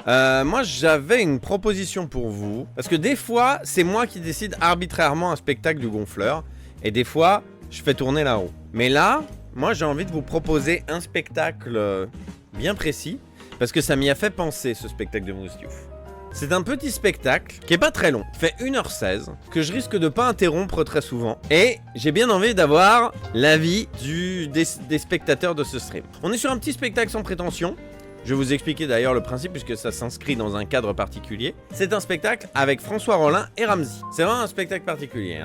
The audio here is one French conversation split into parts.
Moi, j'avais une proposition pour vous. Parce que des fois, c'est moi qui décide arbitrairement un spectacle du gonfleur. Et des fois, je fais tourner la roue. Mais là, moi, j'ai envie de vous proposer un spectacle bien précis. Parce que ça m'y a fait penser, ce spectacle de Mousse Diouf. C'est un petit spectacle qui est pas très long, qui fait 1h16, que je risque de pas interrompre très souvent. Et j'ai bien envie d'avoir l'avis des spectateurs de ce stream. On est sur un petit spectacle sans prétention. Je vais vous expliquer d'ailleurs le principe puisque ça s'inscrit dans un cadre particulier. C'est un spectacle avec François Rollin et Ramzy. C'est vraiment un spectacle particulier.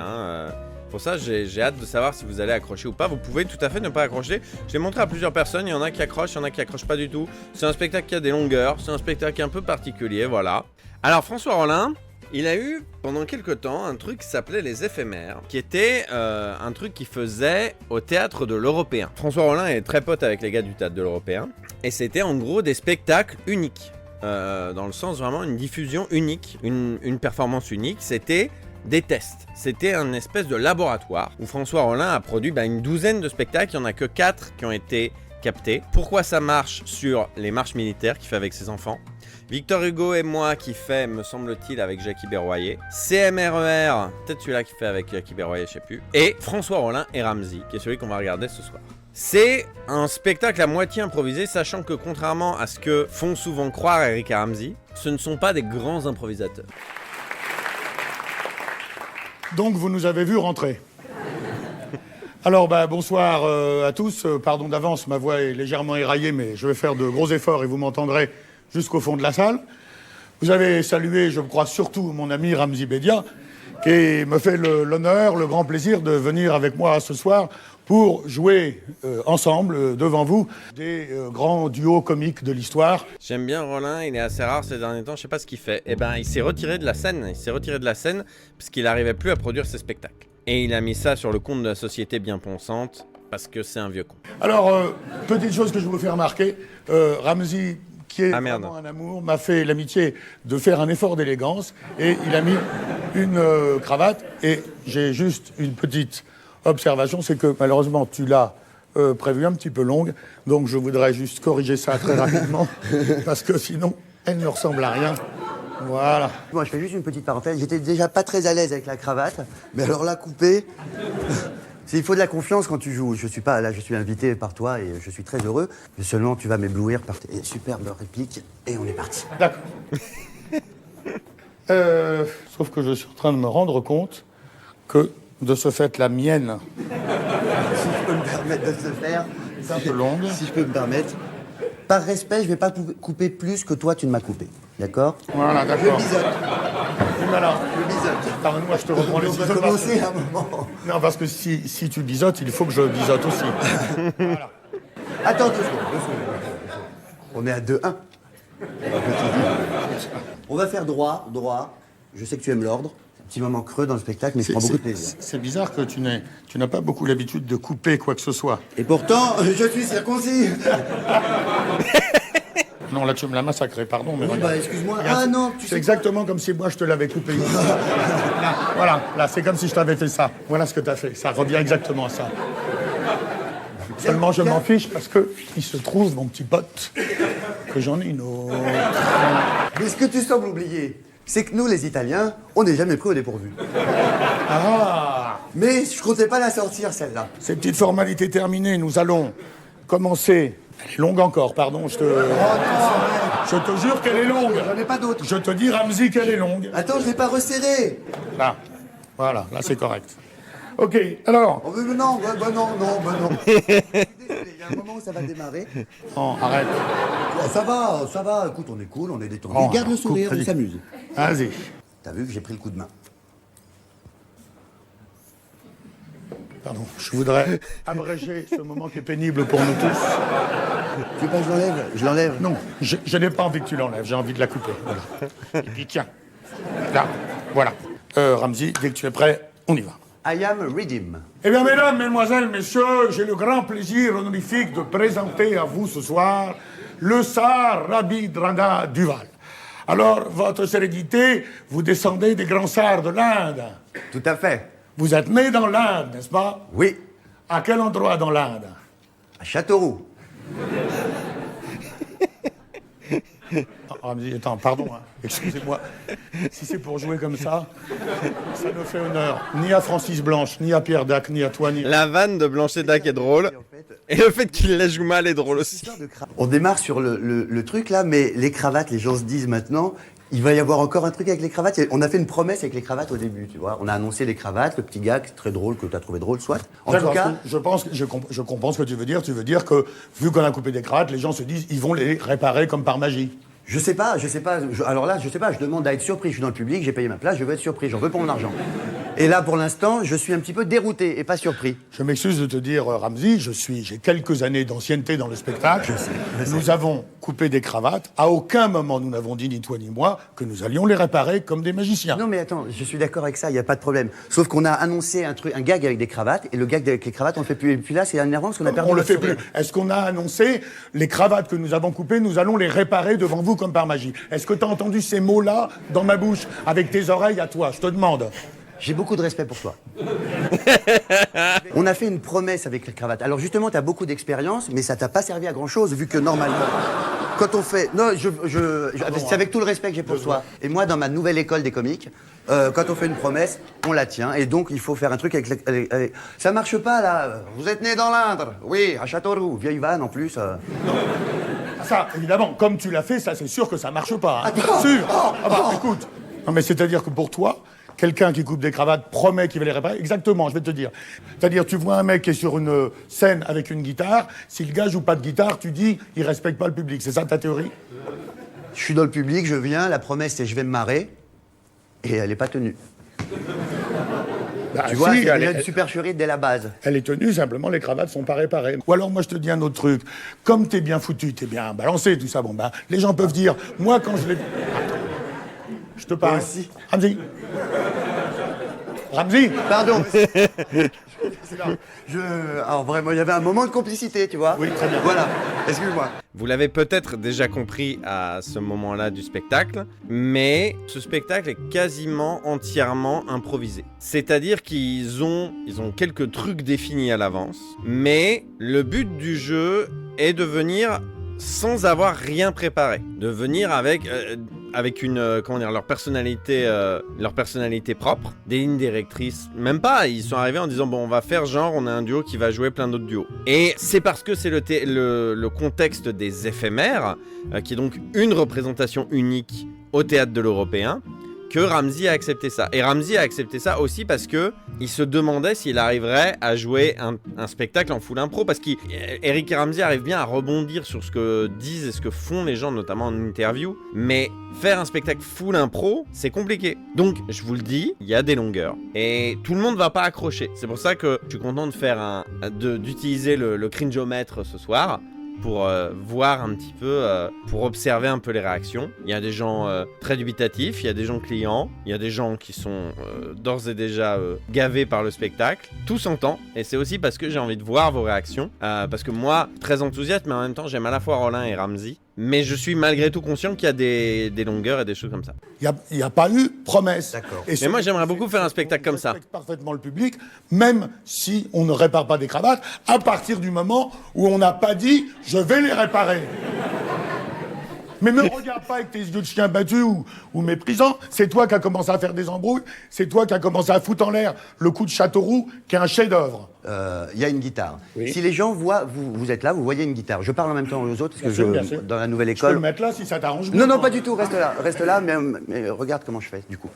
Pour ça, j'ai hâte de savoir si vous allez accrocher ou pas. Vous pouvez tout à fait ne pas accrocher. Je l'ai montré à plusieurs personnes. Il y en a qui accrochent, il y en a qui accrochent pas du tout. C'est un spectacle qui a des longueurs. C'est un spectacle qui est un peu particulier, voilà. Alors, François Rollin, il a eu pendant quelques temps un truc qui s'appelait les éphémères, qui était un truc qu'il faisait au théâtre de l'Européen. François Rollin est très pote avec les gars du théâtre de l'Européen. Et c'était en gros des spectacles uniques. Dans le sens vraiment une diffusion unique, une performance unique. C'était des tests. C'était un espèce de laboratoire où François Rollin a produit une douzaine de spectacles. Il n'y en a que 4 qui ont été captés. Pourquoi ça marche sur les marches militaires qu'il fait avec ses enfants. Victor Hugo et moi qui fait, me semble-t-il, avec Jackie Berroyer. CMRER, peut-être celui-là qui fait avec Jackie Berroyer, je sais plus. Et François Rollin et Ramzy, qui est celui qu'on va regarder ce soir. C'est un spectacle à moitié improvisé, sachant que contrairement à ce que font souvent croire Eric et Ramzy, ce ne sont pas des grands improvisateurs. Donc vous nous avez vus rentrer. Alors bonsoir à tous. Pardon d'avance, ma voix est légèrement éraillée, mais je vais faire de gros efforts et vous m'entendrez jusqu'au fond de la salle. Vous avez salué, je crois, surtout mon ami Ramzy Bedia, qui me fait l'honneur, le grand plaisir de venir avec moi ce soir pour jouer ensemble, devant vous, des grands duos comiques de l'histoire. J'aime bien Rollin, il est assez rare ces derniers temps, je sais pas ce qu'il fait. Il s'est retiré de la scène, parce qu'il n'arrivait plus à produire ses spectacles. Et il a mis ça sur le compte de la société bien pensante, parce que c'est un vieux con. Alors, petite chose que je vous fais remarquer, Ramzy, qui est vraiment un amour, m'a fait l'amitié de faire un effort d'élégance, et il a mis une cravate, et j'ai juste une petite observation, c'est que malheureusement tu l'as prévue un petit peu longue, donc je voudrais juste corriger ça très rapidement, parce que sinon elle ne ressemble à rien. Voilà. Moi, je fais juste une petite parenthèse. J'étais déjà pas très à l'aise avec la cravate, mais alors la couper, il faut de la confiance quand tu joues. Je suis pas là, je suis invité par toi et je suis très heureux. Mais seulement tu vas m'éblouir par tes superbes répliques et on est parti. D'accord. Sauf que je suis en train de me rendre compte que de ce fait, la mienne, Si je peux me permettre de le faire, c'est un peu longue. si je peux me permettre. Par respect, je vais pas couper plus que toi tu ne m'as coupé. D'accord? Voilà, d'accord. Je bisote. Voilà. Je bisote. Pardonne-moi, je te reprends les On va ciseaux. commencer à un moment. Non, parce que si tu bisotes, il faut que je bisote aussi. Voilà. Attends, 2 secondes. On est à 2-1. On va faire droit. Je sais que tu aimes l'ordre. C'est un petit moment creux dans le spectacle, mais je prends beaucoup de plaisir. C'est bizarre que tu n'as pas beaucoup l'habitude de couper quoi que ce soit. Et pourtant, je suis circoncis. Non, là, tu me l'as massacré, pardon. Mais Oui, regarde. excuse-moi. Regarde, Ah non, tu c'est sais exactement comme si moi, je te l'avais coupé. Là, voilà, là, c'est comme si je t'avais fait ça. Voilà ce que t'as fait. Ça revient exactement à ça. Seulement, je m'en fiche parce que il se trouve, mon petit pote, que j'en ai une autre. Mais ce que tu sembles oublier, c'est que nous, les Italiens, on n'est jamais pris au dépourvu. Ah! Mais je comptais pas la sortir, celle-là. Ces petites formalités terminées, nous allons commencer. Elle est longue encore, pardon, je te jure qu'elle est longue. J'en ai pas d'autres. Je te dis, Ramzy, qu'elle est longue. Attends, je vais pas resserrer. Là, voilà, là c'est correct. Ok, alors. Oh, mais non. Je suis désolé, il y a un moment où ça va démarrer. Non, arrête. Oh, ça va. Écoute, on est cool, on est détendu. Oh, Garde le coupe, sourire, on vas-y. s'amuse. Vas-y. T'as vu que j'ai pris le coup de main. Pardon, je voudrais abréger ce moment qui est pénible pour nous tous. Tu veux pas que je l'enlève? Je l'enlève. Non, je n'ai pas envie que tu l'enlèves, j'ai envie de la couper. Voilà. Et puis tiens, là, voilà. Ramzy, dès que tu es prêt, on y va. I am Redeem. Eh bien, mesdames, mesdemoiselles, messieurs, j'ai le grand plaisir honorifique de présenter à vous ce soir le Tsar Rabindranath Duval. Alors, votre sérénité, vous descendez des grands tsars de l'Inde. Tout à fait. Vous êtes né dans l'Inde, n'est-ce pas? Oui, À quel endroit dans l'Inde? à Châteauroux. Ramzy, attends, pardon, hein. Excusez-moi. Si c'est pour jouer comme ça ne fait honneur ni à Francis Blanche, ni à Pierre Dac, ni à toi, ni... La vanne de Blanchet Dac est drôle. Et le fait qu'il la joue mal est drôle aussi. On démarre sur le truc là, mais les cravates, les gens se disent maintenant, il va y avoir encore un truc avec les cravates. On a fait une promesse avec les cravates au début, tu vois. On a annoncé les cravates, le petit gag très drôle que tu as trouvé drôle, soit. En tout cas, je comprends ce que tu veux dire. Tu veux dire que, vu qu'on a coupé des cravates, les gens se disent, ils vont les réparer comme par magie. je sais pas. Alors là, je sais pas, je demande à être surpris. Je suis dans le public, j'ai payé ma place, je veux être surpris, j'en veux pour mon argent. Et là, pour l'instant, je suis un petit peu dérouté et pas surpris. Je m'excuse de te dire, Ramzy, j'ai quelques années d'ancienneté dans le spectacle. Je sais. Nous avons coupé des cravates. À aucun moment, nous n'avons dit, ni toi ni moi, que nous allions les réparer comme des magiciens. Non mais attends, je suis d'accord avec ça, il n'y a pas de problème. Sauf qu'on a annoncé un gag avec des cravates, et le gag avec les cravates, on le fait plus. Et puis là, c'est énervant parce qu'on a perdu On le notre fait sourire. plus. Est-ce qu'on a annoncé les cravates que nous avons coupées, nous allons les réparer devant vous comme par magie? Est-ce que tu as entendu ces mots-là dans ma bouche, avec tes oreilles à toi? Je te demande. J'ai beaucoup de respect pour toi. On a fait une promesse avec les cravates. Alors justement, tu as beaucoup d'expérience, mais ça t'a pas servi à grand-chose, vu que normalement, quand on fait... Non, c'est avec tout le respect que j'ai pour toi. Et moi, dans ma nouvelle école des comiques, quand on fait une promesse, on la tient. Et donc, il faut faire un truc avec... Ça marche pas, là. Vous êtes né dans l'Indre. Oui, à Châteauroux. Vieille vanne, en plus. Ça, évidemment, comme tu l'as fait, ça, c'est sûr que ça marche pas. Hein. Attends. Sûr. Ah bah, écoute. Non, mais c'est-à-dire que pour toi... Quelqu'un qui coupe des cravates promet qu'il va les réparer. Exactement, je vais te dire. C'est-à-dire, tu vois un mec qui est sur une scène avec une guitare, si le gars joue pas de guitare, tu dis, il respecte pas le public. C'est ça ta théorie? Je suis dans le public, je viens, la promesse c'est je vais me marrer, et elle est pas tenue. Bah, Tu vois, si, c'est déjà une supercherie dès la base. elle est tenue, simplement les cravates sont pas réparées. Ou alors moi je te dis un autre truc. Comme t'es bien foutu, t'es bien balancé, tout ça, bon ben, les gens peuvent dire, moi quand je l'ai... Je te parle. Moi aussi. Ramzy. Ramzy. Pardon. Alors vraiment, il y avait un moment de complicité, tu vois. Oui, très bien. Voilà, excuse-moi. Vous l'avez peut-être déjà compris à ce moment-là du spectacle, mais ce spectacle est quasiment entièrement improvisé. C'est-à-dire qu'ils ont quelques trucs définis à l'avance, mais le but du jeu est de venir sans avoir rien préparé, de venir avec une leur personnalité propre, des lignes directrices, même pas, ils sont arrivés en disant bon on va faire genre on a un duo qui va jouer plein d'autres duos. Et c'est parce que c'est le contexte des éphémères, qui est donc une représentation unique au théâtre de l'Européen, que Ramzy a accepté ça. Et Ramzy a accepté ça aussi parce que il se demandait s'il arriverait à jouer un spectacle en full impro, parce qu'Eric et Ramzy arrivent bien à rebondir sur ce que disent et ce que font les gens, notamment en interview, mais faire un spectacle full impro, c'est compliqué. Donc, je vous le dis, il y a des longueurs. Et tout le monde va pas accrocher. C'est pour ça que je suis content de faire d'utiliser le cringeomètre ce soir, pour voir un petit peu, pour observer un peu les réactions. Il y a des gens très dubitatifs, il y a des gens clients, il y a des gens qui sont d'ores et déjà gavés par le spectacle. Tout s'entend, et c'est aussi parce que j'ai envie de voir vos réactions, parce que moi, très enthousiaste, mais en même temps, j'aime à la fois Rollin et Ramzy. Mais je suis malgré tout conscient qu'il y a des longueurs et des choses comme ça. Il n'y a pas eu promesse. D'accord. Et Mais moi, j'aimerais beaucoup faire un spectacle comme ça. On respecte parfaitement le public, même si on ne répare pas des cravates, à partir du moment où on n'a pas dit « je vais les réparer ». Mais me regarde pas avec tes yeux de chien battus ou méprisants. C'est toi qui as commencé à faire des embrouilles. C'est toi qui as commencé à foutre en l'air le coup de Châteauroux, qui est un chef-d'œuvre. Il y a une guitare. Oui. Si les gens voient, vous êtes là, vous voyez une guitare. Je parle en même temps aux autres, parce que Bien sûr. dans la nouvelle Je peux le école... mettre là si ça t'arrange. Non, pas du tout, reste là, mais regarde comment je fais, du coup.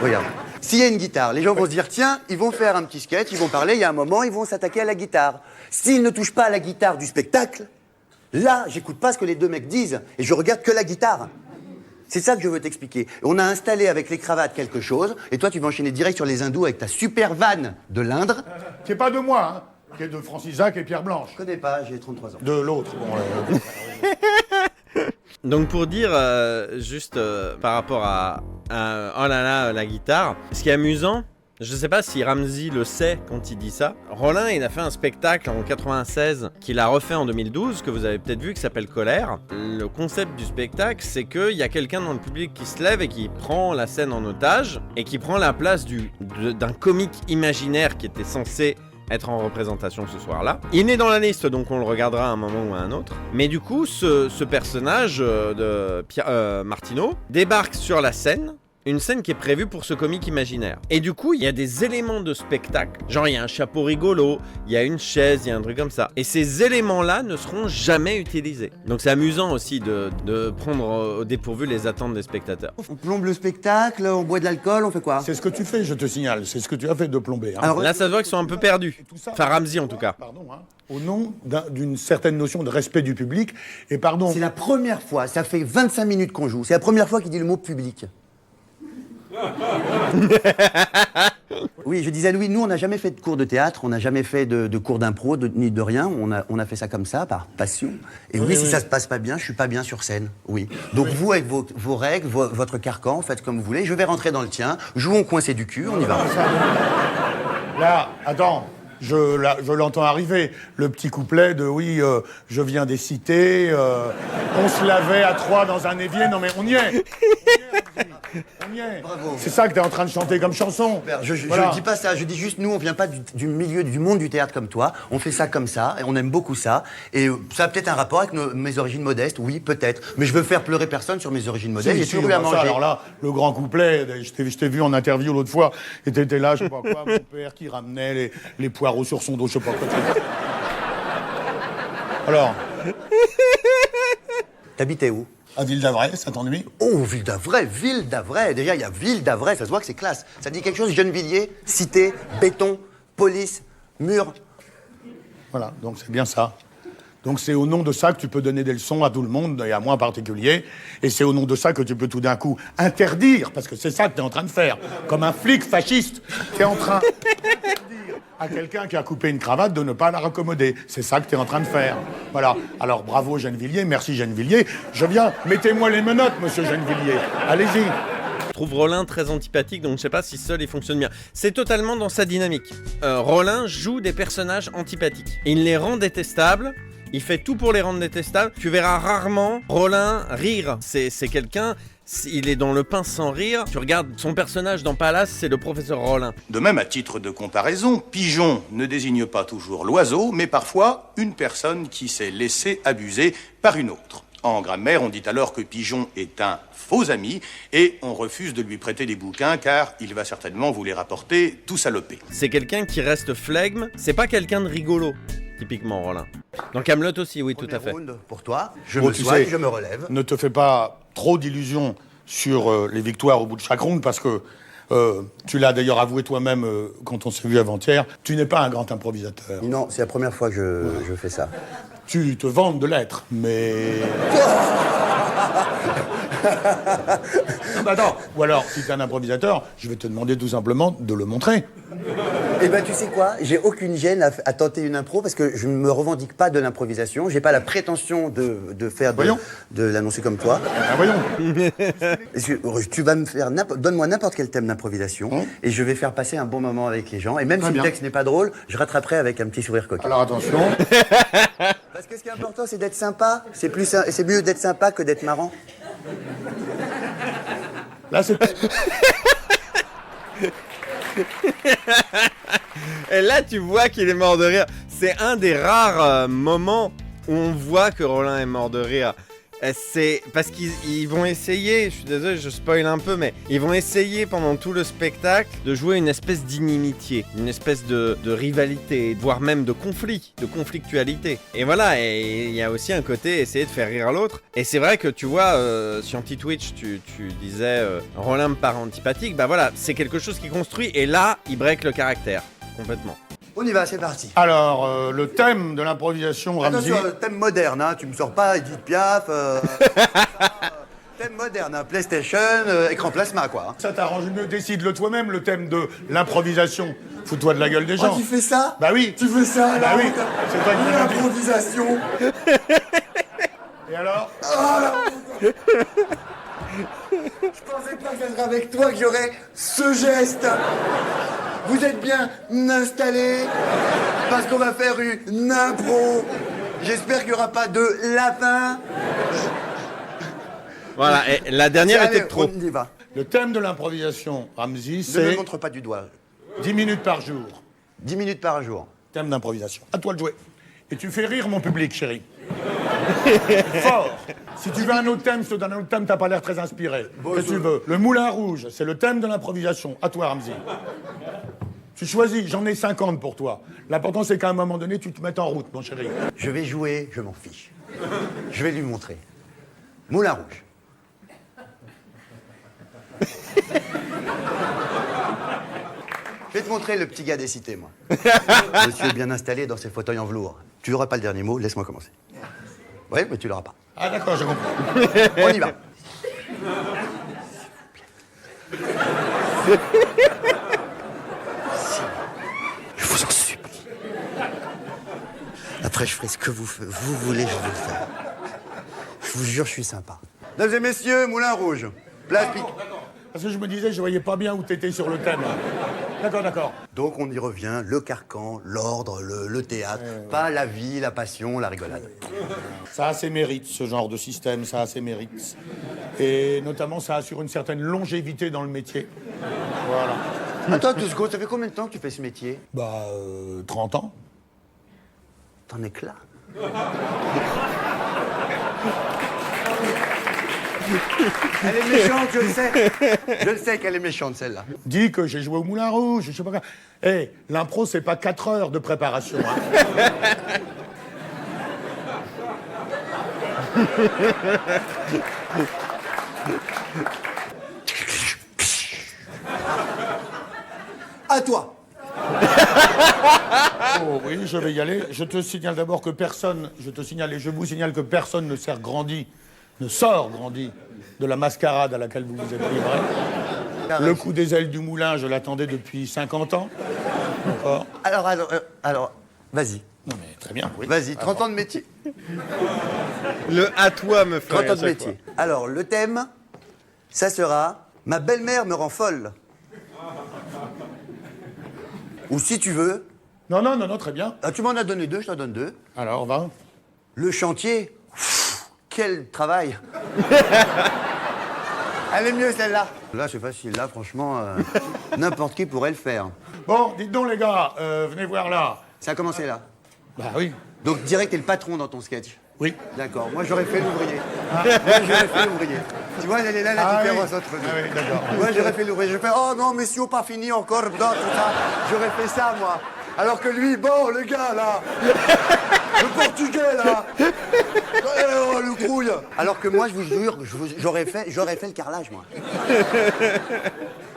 Regarde. S'il y a une guitare, les gens vont se dire, tiens, ils vont faire un petit sketch, ils vont parler, il y a un moment, ils vont s'attaquer à la guitare. S'ils ne touchent pas à la guitare du spectacle, là, j'écoute pas ce que les deux mecs disent, et je regarde que la guitare. C'est ça que je veux t'expliquer. On a installé avec les cravates quelque chose, et toi, tu vas enchaîner direct sur les hindous avec ta super vanne de l'Indre. Qui est pas de moi, hein, qui est de Francis Zac et Pierre Blanche. Je connais pas, j'ai 33 ans. De l'autre. Bon, Donc pour dire, juste par rapport à oh là là, la guitare, ce qui est amusant, je sais pas si Ramzy le sait quand il dit ça. Rollin, il a fait un spectacle en 96 qu'il a refait en 2012, que vous avez peut-être vu, qui s'appelle Colère. Le concept du spectacle, c'est qu'il y a quelqu'un dans le public qui se lève et qui prend la scène en otage et qui prend la place d'un comique imaginaire qui était censé être en représentation ce soir-là. Il est dans la liste, donc on le regardera à un moment ou à un autre. Mais du coup, ce personnage de Martineau débarque sur la scène, une scène qui est prévue pour ce comique imaginaire. Et du coup, il y a des éléments de spectacle. Genre, il y a un chapeau rigolo, il y a une chaise, il y a un truc comme ça. Et ces éléments-là ne seront jamais utilisés. Donc c'est amusant aussi de prendre au dépourvu les attentes des spectateurs. On plombe le spectacle, on boit de l'alcool, on fait quoi? C'est ce que tu fais, je te signale. C'est ce que tu as fait de plomber. Hein. Alors, Là, ça se voit qu'ils sont un peu perdus. Enfin, Ramzy en tout cas. Pardon, hein. Au nom d'une certaine notion de respect du public. Et pardon. c'est la première fois, ça fait 25 minutes qu'on joue, c'est la première fois qu'il dit le mot public. Oui, je disais à Louis, nous on n'a jamais fait de cours de théâtre, on n'a jamais fait de cours d'impro, ni de rien, on a fait ça comme ça, par passion. Et oui, si ça se passe pas bien, je suis pas bien sur scène, oui. Donc vous, avec vos règles, votre carcan, faites comme vous voulez, je vais rentrer dans le tien, jouons coincé du cul, on y va. Là, attends. Je l'entends arriver, le petit couplet de oui, je viens des cités, on se lavait à 3 dans un évier. Non mais on y est. On y est. Bravo. C'est ça que t'es en train de chanter comme chanson. Je dis pas ça, je dis juste, nous on vient pas du milieu, du monde du théâtre comme toi, on fait ça comme ça, et on aime beaucoup ça, et ça a peut-être un rapport avec mes origines modestes, oui, peut-être, mais je veux faire pleurer personne sur mes origines modestes, j'ai toujours eu à manger. Alors là, le grand couplet, je t'ai vu en interview l'autre fois, et t'étais là, je sais pas quoi, mon père qui ramenait les poireaux sur son dos, je sais pas quoi. Alors, T'habitais où? à Ville d'Avray, ça t'ennuie? Oh, Ville d'Avray. Déjà, il y a Ville d'Avray, ça se voit que c'est classe. Ça dit quelque chose, Gennevilliers, cité, béton, police, mur. Voilà, donc c'est bien ça. Donc c'est au nom de ça que tu peux donner des leçons à tout le monde, et à moi en particulier. Et c'est au nom de ça que tu peux tout d'un coup interdire, parce que c'est ça que tu es en train de faire. Comme un flic fasciste, tu es en train d'interdire à quelqu'un qui a coupé une cravate de ne pas la raccommoder. C'est ça que tu es en train de faire. Voilà. Alors bravo Gennevilliers, merci Gennevilliers. Je viens, mettez-moi les menottes, monsieur Gennevilliers. Allez-y. Je trouve Rollin très antipathique, donc je sais pas si seul il fonctionne bien. C'est totalement dans sa dynamique. Rollin joue des personnages antipathiques. Il les rend détestables. Il fait tout pour les rendre détestables. Tu verras rarement Rollin rire. C'est quelqu'un, il est dans le pain sans rire. Tu regardes son personnage dans Palace, c'est le professeur Rollin. De même, à titre de comparaison, pigeon ne désigne pas toujours l'oiseau, mais parfois une personne qui s'est laissée abuser par une autre. En grammaire, on dit alors que pigeon est un faux ami et on refuse de lui prêter des bouquins car il va certainement vous les rapporter tout salopés. C'est quelqu'un qui reste flegme. C'est pas quelqu'un de rigolo, typiquement Rollin. Dans Kaamelott aussi, oui, tout à fait. Round pour toi, je Bon, me tu soigne, sais, je me relève. Ne te fais pas trop d'illusions sur les victoires au bout de chaque round, parce que tu l'as d'ailleurs avoué toi-même quand on s'est vu avant-hier, tu n'es pas un grand improvisateur. Non, c'est la première fois que je fais ça. Tu te vantes de l'être, mais... Non, bah attends. Ou alors, si tu es un improvisateur, je vais te demander tout simplement de le montrer. Eh ben, tu sais quoi? J'ai aucune gêne à tenter une impro parce que je ne me revendique pas de l'improvisation. J'ai pas la prétention de faire de l'annoncer comme toi. Ben voyons. Tu vas me faire donne-moi n'importe quel thème d'improvisation et je vais faire passer un bon moment avec les gens. Et même si le texte n'est pas drôle, je rattraperai avec un petit sourire coquin. Alors attention. Parce que ce qui est important, c'est d'être sympa. C'est mieux d'être sympa que d'être marrant. Là, c'est... Et là, tu vois qu'il est mort de rire. C'est un des rares moments où on voit que Rollin est mort de rire. C'est parce qu'ils vont essayer, je suis désolé, je spoil un peu, mais ils vont essayer pendant tout le spectacle de jouer une espèce d'inimitié, une espèce de rivalité, voire même de conflit, de conflictualité. Et voilà, et il y a aussi un côté essayer de faire rire l'autre. Et c'est vrai que tu vois, sur Anti-Twitch, tu disais Rollin me paraît antipathique, bah voilà, c'est quelque chose qui construit, et là, il break le caractère, complètement. On y va, c'est parti. Alors, le thème de l'improvisation, Ramzy... Attention, thème moderne, hein, tu me sors pas Edith Piaf. Thème moderne, hein, PlayStation, écran plasma, quoi. Ça t'arrange mieux, décide-le toi-même, le thème de l'improvisation. Fous-toi de la gueule des gens. Oh, tu fais ça? Bah oui. Tu fais ça, Bah là? oui. C'est toi qui me l'as dit. L'improvisation. Et alors? Je pensais pas qu'être avec toi que j'aurais ce geste. Vous êtes bien installés parce qu'on va faire une impro. J'espère qu'il n'y aura pas de lapin. Voilà, et la dernière Allez, était de trop. on y va. Le thème de l'improvisation, Ramzy, Ne me c'est montre pas du doigt. 10 minutes par jour. 10 minutes par jour. thème d'improvisation. À toi de jouer. Et tu fais rire mon public, chérie. Fort. Si tu veux un autre thème, je te donne un autre thème, t'as pas l'air très inspiré. Qu'est-ce que tu veux? Le Moulin Rouge, c'est le thème de l'improvisation. À toi, Ramzy. Tu choisis, j'en ai 50 pour toi. L'important, c'est qu'à un moment donné, tu te mettes en route, mon chéri. Je vais jouer, je m'en fiche. Je vais lui montrer. Moulin Rouge. Je vais te montrer le petit gars des cités, moi. Monsieur est bien installé dans ses fauteuils en velours. Tu n'auras pas le dernier mot, laisse-moi commencer. Oui, mais tu l'auras pas. Ah d'accord, je comprends. On y va. Je vous en supplie. Après, je ferai ce que vous voulez, je vais le faire. Je vous jure, je suis sympa. Mesdames et messieurs, Moulin Rouge. Place Pic. Parce que je me disais, je voyais pas bien où t'étais sur le thème. D'accord, d'accord. Donc on y revient, le carcan, l'ordre, le théâtre, pas la vie, la passion, la rigolade. Ça a ses mérites, ce genre de système, ça a ses mérites. Et notamment, ça assure une certaine longévité dans le métier. Voilà. Attends, 2 secondes, ça fait combien de temps que tu fais ce métier? 30 ans. T'en es là. Elle est méchante, je le sais. Je le sais qu'elle est méchante, celle-là. Dis que j'ai joué au Moulin Rouge, je sais pas quoi. Eh, l'impro, c'est pas 4 heures de préparation. Hein. À toi. Oh oui, je vais y aller. Je te signale d'abord que personne, je vous signale que personne ne sort grandi de la mascarade à laquelle vous vous êtes livré. Le coup des ailes du moulin, je l'attendais depuis 50 ans. D'accord. Alors, vas-y. Non mais très bien. Oui. Vas-y, 30 ans de métier. Le à toi me fait 30 rire ans à de chaque métier. Alors, le thème, ça sera « Ma belle-mère me rend folle ». Ou si tu veux... Non, très bien. Ah, tu m'en as donné 2, je t'en donne 2. Alors, va. Le chantier, quel travail. Elle est mieux, celle-là. Là, c'est facile. Là, franchement, n'importe qui pourrait le faire. Bon, dites donc, les gars, venez voir là. Ça a commencé là. Bah oui. Donc, direct, t'es le patron dans ton sketch. Oui. D'accord. Moi, j'aurais fait l'ouvrier. Moi, j'aurais fait l'ouvrier. Tu vois, elle est là, la différence entre nous. Ah oui, d'accord. Moi, j'aurais fait l'ouvrier. Je fais, oh non, messieurs, pas fini encore, non, tout ça. J'aurais fait ça, moi. Alors que lui, bon, le gars, là. Le portugais, là. Oh, le crouille. Alors que moi, je vous jure, j'aurais fait le carrelage, moi.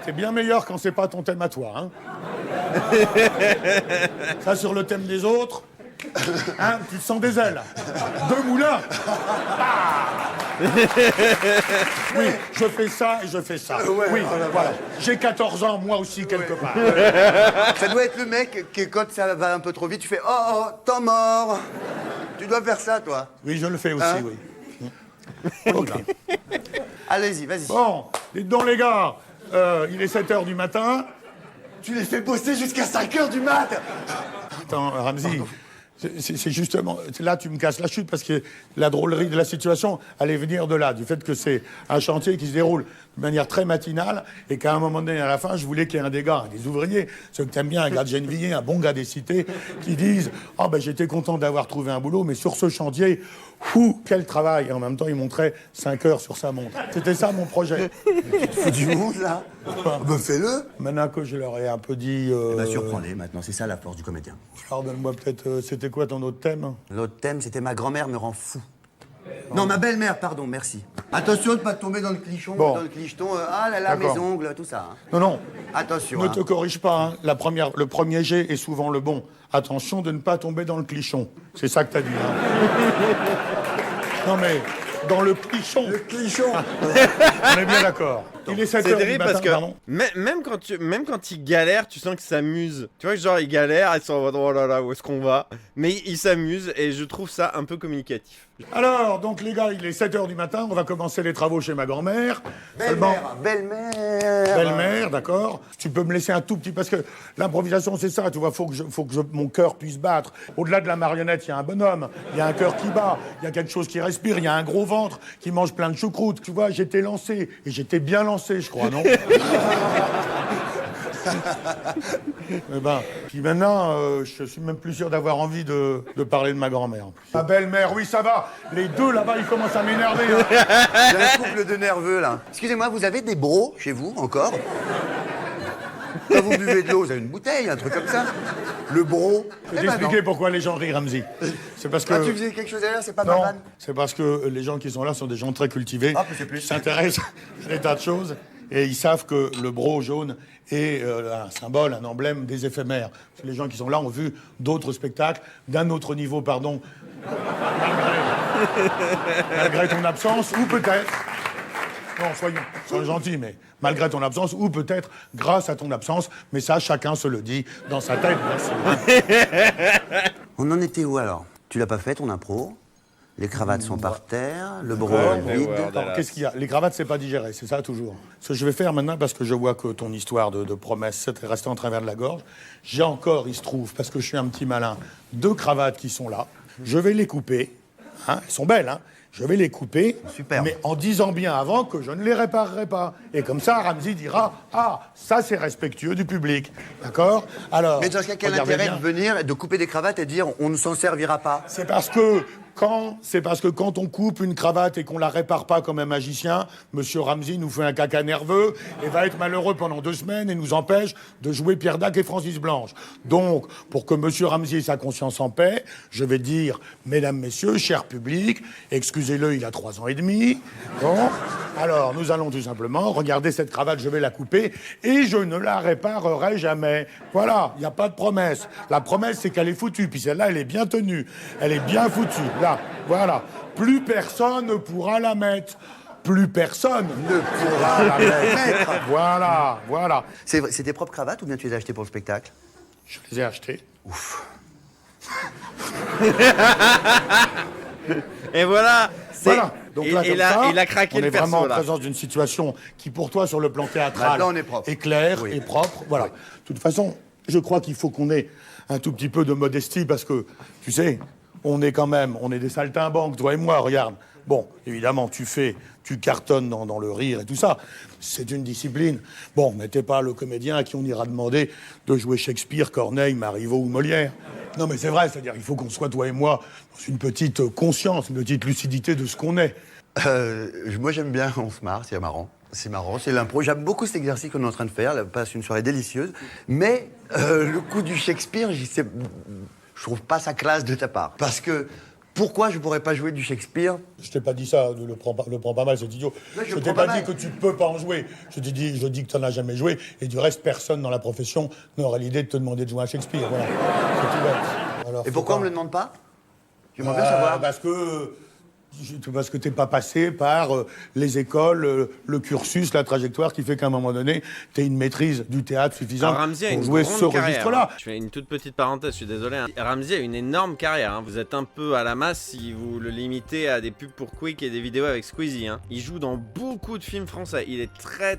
C'est bien meilleur quand c'est pas ton thème à toi, hein. Ça, sur le thème des autres, hein, tu te sens des ailes. 2 moulins. Oui, je fais ça et je fais ça. Oui, voilà. J'ai 14 ans, moi aussi, quelque part. Ça doit être le mec qui, quand ça va un peu trop vite, tu fais, oh, temps mort. Tu dois faire ça, toi. Oui, je le fais aussi, Hein? oui. Ok. Allez-y, vas-y. Bon, dites donc, les gars, il est 7 h du matin. Tu les fais bosser jusqu'à 5 h du mat. Attends, Ramzy, c'est justement... Là, tu me casses la chute parce que la drôlerie de la situation allait venir de là, du fait que c'est un chantier qui se déroule de manière très matinale et qu'à un moment donné, à la fin, je voulais qu'il y ait un des gars, des ouvriers, ceux que t'aimes bien, un gars de Gennevilliers, un bon gars des cités, qui disent « Ah, ben j'étais content d'avoir trouvé un boulot, mais sur ce chantier, fou, quel travail !» Et en même temps, il montrait 5 heures sur sa montre. C'était ça, mon projet. Faut du monde, là. Ben, fais-le. Maintenant que je leur ai un peu dit... Surprends-les, maintenant. C'est ça, la force du comédien. Alors, donne-moi peut-être... c'était quoi ton autre thème? L'autre thème, c'était ma grand-mère me rend fou. Non, ma belle-mère, pardon, merci. Attention de pas tomber dans le clichon, Bon. dans le clicheton. Ah là là, mes D'accord. ongles, tout ça. Hein. Non. Attention. Ne hein. te corrige pas, hein. Le premier jet est souvent le bon. Attention de ne pas tomber dans le clichon. C'est ça que t'as dit, hein. Non mais, dans le clichon. Le clichon. On est bien d'accord. Il est 7 C'est heures du terrible matin, parce que pardon. même quand il galère, tu sens qu'il s'amuse. Tu vois que genre il galère, ils sont en mode oh là là, où est-ce qu'on va? Mais il s'amuse et je trouve ça un peu communicatif. Alors, donc les gars, il est 7 heures du matin, on va commencer les travaux chez ma grand-mère. Seulement- Belle-mère, d'accord. Tu peux me laisser un tout petit... Parce que l'improvisation, c'est ça, tu vois, faut que mon cœur puisse battre. Au-delà de la marionnette, il y a un bonhomme, il y a un cœur qui bat, il y a quelque chose qui respire, il y a un gros ventre qui mange plein de choucroute. Tu vois, j'étais lancé, et j'étais bien lancé, je crois, non? Eh ben, puis maintenant, je suis même plus sûr d'avoir envie de parler de ma grand-mère. En plus. Ma belle-mère, oui, ça va. Les deux, là-bas, ils commencent à m'énerver. Hein. J'ai un couple de nerveux, là. Excusez-moi, vous avez des bros chez vous, encore? Quand vous buvez de l'eau, vous avez une bouteille, un truc comme ça. Le bro. Je vais t'expliquer pourquoi les gens rient, Ramzi. C'est parce que... Ah, tu faisais quelque chose derrière, c'est pas Non, banane. c'est parce que les gens qui sont là sont des gens très cultivés. Ah, c'est plus. Qui s'intéressent à des tas de choses. Et ils savent que le bro jaune est un symbole, un emblème des éphémères. Parce que les gens qui sont là ont vu d'autres spectacles, d'un autre niveau, pardon, malgré ton absence, ou peut-être... Non, soyons gentils, mais malgré ton absence, ou peut-être grâce à ton absence, mais ça, chacun se le dit dans sa tête, bien sûr. On en était où, alors? Tu l'as pas fait, ton impro? Les cravates sont par terre, le bro est vide. Attends, qu'est-ce qu'il y a? Les cravates, c'est pas digéré, c'est ça toujours. Ce que je vais faire maintenant, parce que je vois que ton histoire de promesse est restée en travers de la gorge, j'ai encore, il se trouve, parce que je suis un petit malin, 2 cravates qui sont là. Je vais les couper. Hein, elles sont belles, hein? Je vais les couper, Superbe. mais en disant bien avant que je ne les réparerai pas. Et comme ça, Ramzi dira « Ah, ça c'est respectueux du public. » D'accord? Alors, Mais dans ce cas, quel regardez intérêt bien. de venir, de couper des cravates et de dire on ne s'en servira pas? C'est parce que quand on coupe une cravate et qu'on la répare pas comme un magicien, Monsieur Ramzi nous fait un caca nerveux et va être malheureux pendant 2 semaines et nous empêche de jouer Pierre Dac et Francis Blanche. Donc, pour que Monsieur Ramzi ait sa conscience en paix, je vais dire, mesdames, messieurs, cher public, excusez-le, il a 3 ans et demi. Bon, alors nous allons tout simplement regarder cette cravate, je vais la couper et je ne la réparerai jamais. Voilà, il n'y a pas de promesse. La promesse, c'est qu'elle est foutue. Puis celle-là, elle est bien tenue. Elle est bien foutue. Là, voilà. Plus personne ne pourra la mettre. Plus personne ne pourra la mettre. Voilà. C'est tes propres cravates ou bien tu les as achetées pour le spectacle? Je les ai achetées. Ouf. Et voilà. Voilà. Donc là, comme ça, il a craqué on le est perso, vraiment en là. présence d'une situation qui, pour toi, sur le plan théâtral, Là, on est propre. est claire Oui. et propre. Voilà. De toute façon, je crois qu'il faut qu'on ait un tout petit peu de modestie parce que, tu sais, on est des saltimbanques, toi et moi, regarde. Bon, évidemment, tu cartonnes dans le rire et tout ça. C'est une discipline. Bon, mais t'es pas le comédien à qui on ira demander de jouer Shakespeare, Corneille, Marivaux ou Molière. Non, mais c'est vrai, c'est-à-dire il faut qu'on soit, toi et moi, dans une petite conscience, une petite lucidité de ce qu'on est. Moi, j'aime bien, on se marre, c'est marrant. C'est marrant, c'est l'impro. J'aime beaucoup cet exercice qu'on est en train de faire. Là, on passe une soirée délicieuse. Mais le coup du Shakespeare, je trouve pas ça classe de ta part. Parce que pourquoi je pourrais pas jouer du Shakespeare? Je t'ai pas dit ça, le prends pas mal, c'est idiot. Ouais, je le t'ai prends pas pas dit mal. que tu peux pas en jouer. Je dis que tu n'en as jamais joué. Et du reste, personne dans la profession n'aurait l'idée de te demander de jouer à Shakespeare. Voilà. C'est tout bête. Alors, Et faut pourquoi pas- on me le demande pas? J'aimerais bien savoir. Parce que t'es pas passé par les écoles, le cursus, la trajectoire qui fait qu'à un moment donné, t'aies une maîtrise du théâtre suffisante Alors, Ramzi a pour une jouer grande ce carrière, registre-là. hein. Je fais une toute petite parenthèse, je suis désolé. Hein. Ramzi a une énorme carrière. Hein. Vous êtes un peu à la masse si vous le limitez à des pubs pour Quick et des vidéos avec Squeezie. Hein. Il joue dans beaucoup de films français. Il est très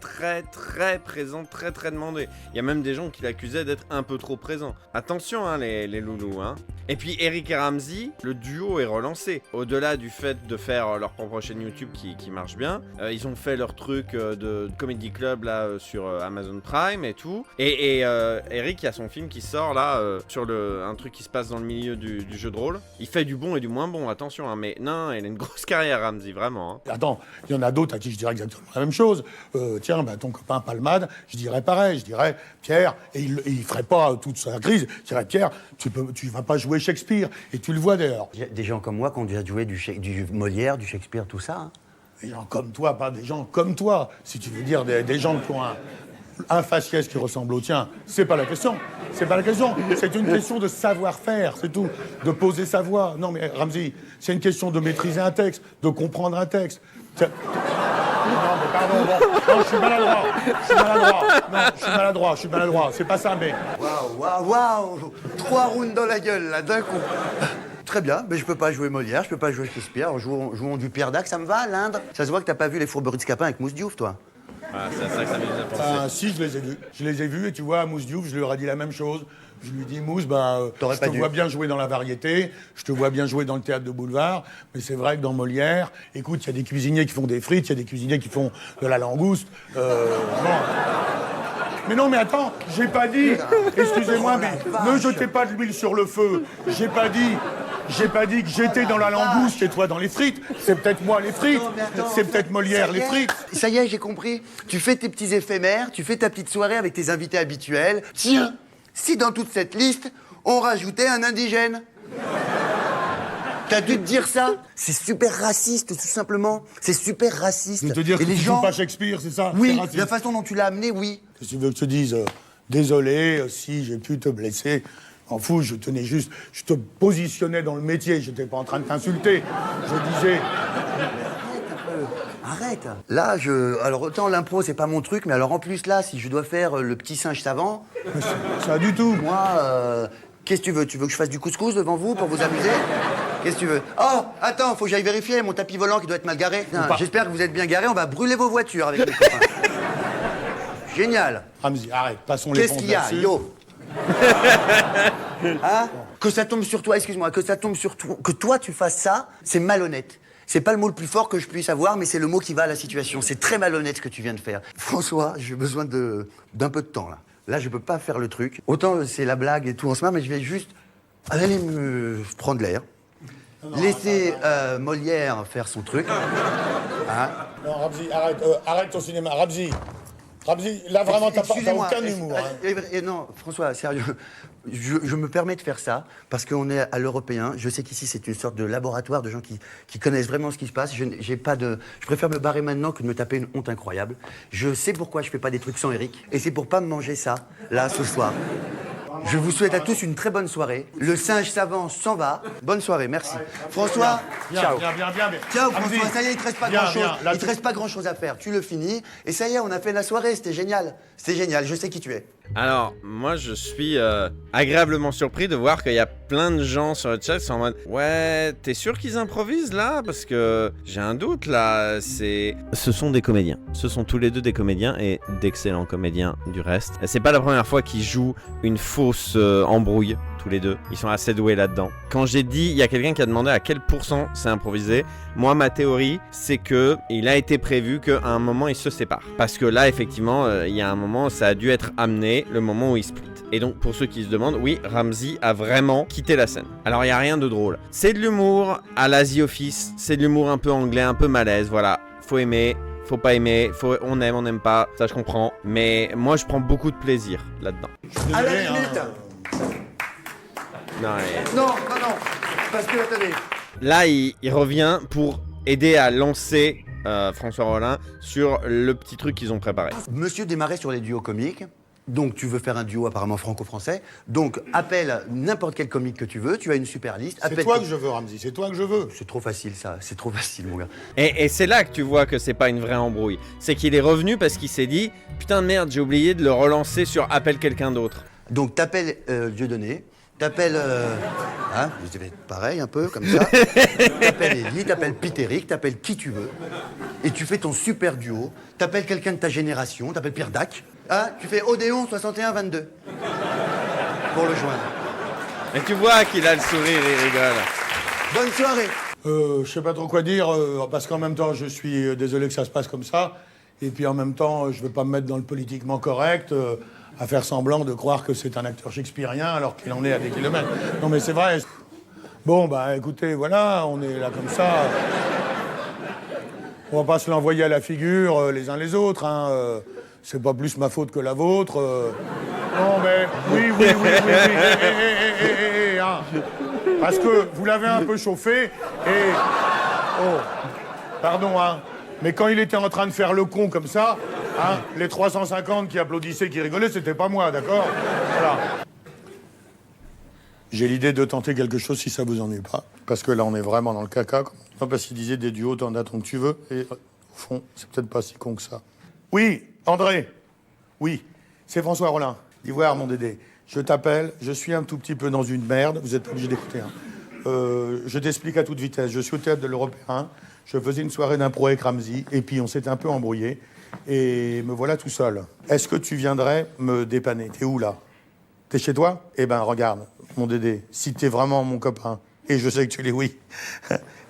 présent, très demandé. Il y a même des gens qui l'accusaient d'être un peu trop présent. Attention, hein, les loulous. Hein. Et puis Eric et Ramzi, le duo est relancé. Au-delà du fait de faire leur propre chaîne YouTube qui marche bien, ils ont fait leur truc de Comedy Club là sur Amazon Prime et tout. Et Eric, il y a son film qui sort là sur un truc qui se passe dans le milieu du jeu de rôle. Il fait du bon et du moins bon, attention. Hein, mais non, il a une grosse carrière, Ramzi, vraiment. Hein. Attends, il y en a d'autres à qui je dirais exactement la même chose. Tiens, ton copain Palmade, je dirais pareil. Je dirais, Pierre, et il ferait pas toute sa crise. Je dirais, Pierre, tu vas pas jouer Shakespeare. Et tu le vois d'ailleurs. Il y a des gens comme moi qui ont déjà joué du Molière, du Shakespeare, tout ça. Hein. Des gens comme toi, pas des gens comme toi. Si tu veux dire des gens qui ont un faciès qui ressemble au tien, c'est pas la question. C'est pas la question. C'est une question de savoir-faire, c'est tout. De poser sa voix. Non, mais Ramzi, c'est une question de maîtriser un texte, de comprendre un texte. Non, mais pardon, bon. Non, je suis maladroit. Non, je suis maladroit. C'est pas ça, mais... Waouh 3 rounds dans la gueule, là, d'un coup. Très bien, mais je peux pas jouer Molière, je peux pas jouer Shakespeare. Jouons du Pierre Dac, ça me va, l'Indre. Ça se voit que t'as pas vu les fourberies de Scapin avec Mousse Diouf, toi. Ah, c'est à ça que ça m'amuse à penser. Si, je les ai vus. Je les ai vus, et tu vois, à Mousse Diouf, je lui aurais dit la même chose. Je lui dis, Mousse, T'aurais je pas te dû. vois bien jouer dans la variété, je te vois bien jouer dans le théâtre de boulevard, mais c'est vrai que dans Molière, écoute, il y a des cuisiniers qui font des frites, il y a des cuisiniers qui font de la langouste. Mais non, mais attends, j'ai pas dit. Excusez-moi, Oh la mais vache. ne jetez pas de l'huile sur le feu. J'ai pas dit que j'étais dans la langouste et toi dans les frites. C'est peut-être moi les frites. Non, mais attends, C'est peut-être Molière ça y les est. frites. Ça y est, j'ai compris. Tu fais tes petits éphémères, tu fais ta petite soirée avec tes invités habituels. Tiens, si dans toute cette liste, on rajoutait un indigène. T'as dû te dire ça? C'est super raciste, tout simplement. C'est super raciste. Je veux te dire Et que les tu gens... joues pas Shakespeare, c'est ça? C'est Oui, raciste. la façon dont tu l'as amené, oui. Qu'est-ce que tu veux que je te dise? Désolé si j'ai pu te blesser. M'en fous, je tenais juste... Je te positionnais dans le métier, j'étais pas en train de t'insulter. Je disais... Arrête. Là, alors autant l'impro, c'est pas mon truc, mais alors en plus là, si je dois faire le petit singe savant, Ça du tout. moi, qu'est-ce que tu veux? Tu veux que je fasse du couscous devant vous pour vous amuser? Qu'est-ce que tu veux? Oh, attends, faut que j'aille vérifier mon tapis volant qui doit être mal garé. Putain, pas. j'espère que vous êtes bien garé, on va brûler vos voitures avec les copains. Génial. Ramzi, arrête, passons les Qu'est-ce qu'il y a, yo? Hein? Que ça tombe sur toi, excuse-moi, que ça tombe sur toi, que toi tu fasses ça, c'est malhonnête. C'est pas le mot le plus fort que je puisse avoir, mais c'est le mot qui va à la situation. C'est très malhonnête ce que tu viens de faire. François, j'ai besoin d'un peu de temps, là. Là, je peux pas faire le truc. Autant c'est la blague et tout en ce moment, mais je vais juste aller me prendre l'air. Laisser Molière faire son truc. Hein? Non, Ramzi, arrête ton cinéma. Ramzi, là vraiment, t'as Excusez-moi, aucun humour. Hein. Non, François, sérieux, je me permets de faire ça parce qu'on est à l'européen. Je sais qu'ici, c'est une sorte de laboratoire de gens qui connaissent vraiment ce qui se passe. Je préfère me barrer maintenant que de me taper une honte incroyable. Je sais pourquoi je fais pas des trucs sans Eric, et c'est pour pas me manger ça, là, ce soir. Je vous souhaite à tous une très bonne soirée. Le singe savant s'en va. Bonne soirée, merci. François, ciao. Bien. Ciao Ramzi, François, ça y est, il te reste pas viens, grand-chose. viens, là, Il te reste pas grand-chose à faire. Tu le finis et ça y est, on a fait la soirée. C'était génial. C'était génial. Je sais qui tu es. Alors, moi, je suis agréablement surpris de voir qu'il y a plein de gens sur le chat qui sont en mode « Ouais, t'es sûr qu'ils improvisent, là? Parce que j'ai un doute, là, c'est... » Ce sont des comédiens. Ce sont tous les deux des comédiens et d'excellents comédiens du reste. C'est pas la première fois qu'ils jouent une fausse embrouille, tous les deux. Ils sont assez doués là-dedans. Quand j'ai dit, il y a quelqu'un qui a demandé à quel pourcent c'est improvisé. Moi, ma théorie, c'est que il a été prévu qu'à un moment, ils se séparent. Parce que là, effectivement, il y a un moment, ça a dû être amené, le moment où ils split. Et donc, pour ceux qui se demandent, oui, Ramzi a vraiment quitté la scène. Alors, il n'y a rien de drôle. C'est de l'humour à la The Office. C'est de l'humour un peu anglais, un peu malaise, voilà. Faut aimer. Faut pas aimer, on aime, on n'aime pas, ça je comprends. Mais moi je prends beaucoup de plaisir là-dedans. À la Désolé, hein. limite. Non, et- Non. Parce que, attendez. Là, il revient pour aider à lancer François Rollin sur le petit truc qu'ils ont préparé. Monsieur démarrait sur les duos comiques. Donc, tu veux faire un duo apparemment franco-français. Donc, appelle n'importe quel comique que tu veux. Tu as une super liste. C'est Appelle toi que je veux, Ramzi, c'est toi que je veux. C'est trop facile, ça. C'est trop facile, mon gars. Et c'est là que tu vois que c'est pas une vraie embrouille. C'est qu'il est revenu parce qu'il s'est dit « Putain de merde, j'ai oublié de le relancer sur appelle quelqu'un d'autre. Donc, t'appelles Dieudonné. T'appelles... hein, je vais pareil, un peu, comme ça. T'appelles Elie, t'appelles Pitéric, t'appelles qui tu veux. Et tu fais ton super duo. T'appelles quelqu'un de ta génération, t'appelles Pierre Dac. Hein, tu fais Odéon 61-22. Pour le joindre. » Et tu vois qu'il a le sourire, il rigole. Bonne soirée. Je sais pas trop quoi dire, parce qu'en même temps, je suis désolé que ça se passe comme ça. Et puis en même temps, je veux pas me mettre dans le politiquement correct, à faire semblant de croire que c'est un acteur shakespearien alors qu'il en est à des kilomètres. Non mais c'est vrai. Bon, bah écoutez, voilà, on est là comme ça. On va pas se l'envoyer à la figure les uns les autres, hein. C'est pas plus ma faute que la vôtre. Non mais, oui. Hein. Parce que vous l'avez un peu chauffé et... Oh, pardon, hein. Mais quand il était en train de faire le con comme ça, hein, les 350 qui applaudissaient, qui rigolaient, c'était pas moi, d'accord? Voilà. J'ai l'idée de tenter quelque chose si ça vous ennuie pas. Parce que là, on est vraiment dans le caca. Non, parce qu'il disait des duos, t'en as tant que tu veux. Et au fond, c'est peut-être pas si con que ça. Oui, André. Oui, c'est François Rollin. Dis voir, mon Dédé. Je t'appelle, je suis un tout petit peu dans une merde. Vous êtes pas obligé d'écouter. Hein. Je t'explique à toute vitesse. Je suis au théâtre de l'Européen. Je faisais une soirée d'impro avec Ramzi. Et puis, on s'était un peu embrouillé. Et me voilà tout seul. Est-ce que tu viendrais me dépanner? T'es où, là? T'es chez toi? Eh ben, regarde, mon Dédé, si t'es vraiment mon copain, et je sais que tu l'es, oui,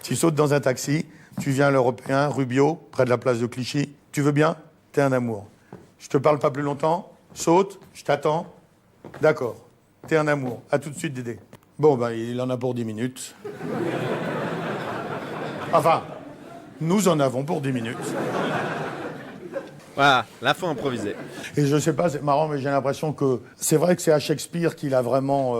tu sautes dans un taxi, tu viens à l'Européen, Rubio, près de la place de Clichy. Tu veux bien? T'es un amour. Je te parle pas plus longtemps. Saute, je t'attends. D'accord. T'es un amour. À tout de suite, Dédé. Bon, ben, il en a pour 10 minutes. Enfin, nous en avons pour 10 minutes. Voilà, là, faut improviser. Et je sais pas, c'est marrant, mais j'ai l'impression que c'est vrai que c'est à Shakespeare qu'il a vraiment,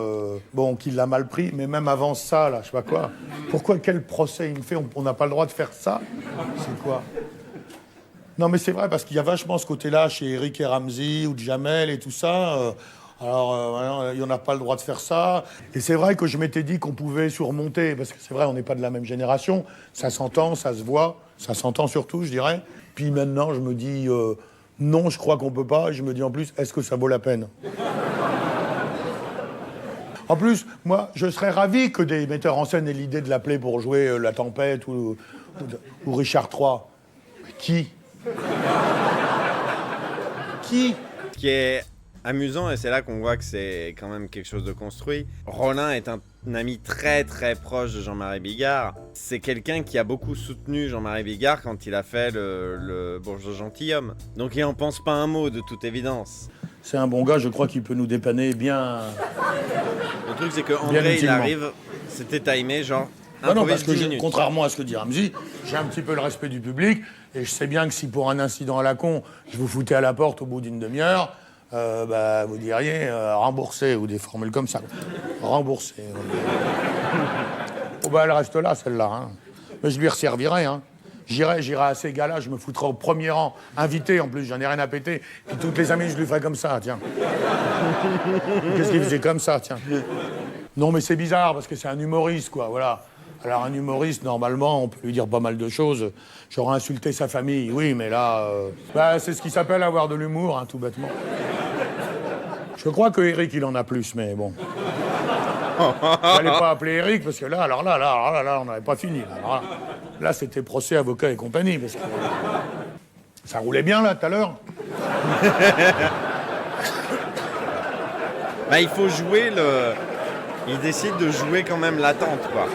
qu'il l'a mal pris, mais même avant ça, là, je sais pas quoi. Pourquoi, quel procès il me fait? On n'a pas le droit de faire ça? C'est quoi? Non, mais c'est vrai, parce qu'il y a vachement ce côté-là chez Eric et Ramsey, ou Jamel et tout ça. Il n'y en a pas le droit de faire ça. Et c'est vrai que je m'étais dit qu'on pouvait surmonter, parce que c'est vrai, on n'est pas de la même génération. Ça s'entend, ça se voit, ça s'entend surtout, je dirais. Puis maintenant, je me dis, non, je crois qu'on peut pas. Et je me dis en plus, est-ce que ça vaut la peine? En plus, moi, je serais ravi que des metteurs en scène aient l'idée de l'appeler pour jouer La Tempête ou Richard III. Mais qui? Qui? Ce qui est amusant, et c'est là qu'on voit que c'est quand même quelque chose de construit, Rollin est un ami très très proche de Jean-Marie Bigard. C'est quelqu'un qui a beaucoup soutenu Jean-Marie Bigard quand il a fait le Bourgeois gentilhomme. Donc il en pense pas un mot, de toute évidence. C'est un bon gars, je crois qu'il peut nous dépanner bien. Le truc, c'est que André, il arrive, c'était timé, genre. Non, parce que contrairement à ce que dit Ramsey, j'ai un petit peu le respect du public, et je sais bien que si pour un incident à la con, je vous foutais à la porte au bout d'une demi-heure, vous diriez rembourser, ou des formules comme ça. Rembourser. Elle reste là, celle-là. Hein. Mais je lui resservirai. Hein. J'irai à ces gars-là, je me foutrai au premier rang, invité en plus, j'en ai rien à péter. Puis toutes les amies, je lui ferai comme ça, tiens. Qu'est-ce qu'il faisait comme ça, tiens? Non, mais c'est bizarre, parce que c'est un humoriste, quoi, voilà. Alors, un humoriste, normalement, on peut lui dire pas mal de choses. J'aurais insulté sa famille, oui, mais là... c'est ce qui s'appelle avoir de l'humour, hein, tout bêtement. Je crois que Eric, il en a plus, mais bon. J'allais pas appeler Eric, parce que là, on n'avait pas fini. Là, c'était procès, avocat et compagnie, parce que... Ça roulait bien, là, tout à l'heure. Il faut jouer le... Il décide de jouer quand même l'attente, quoi.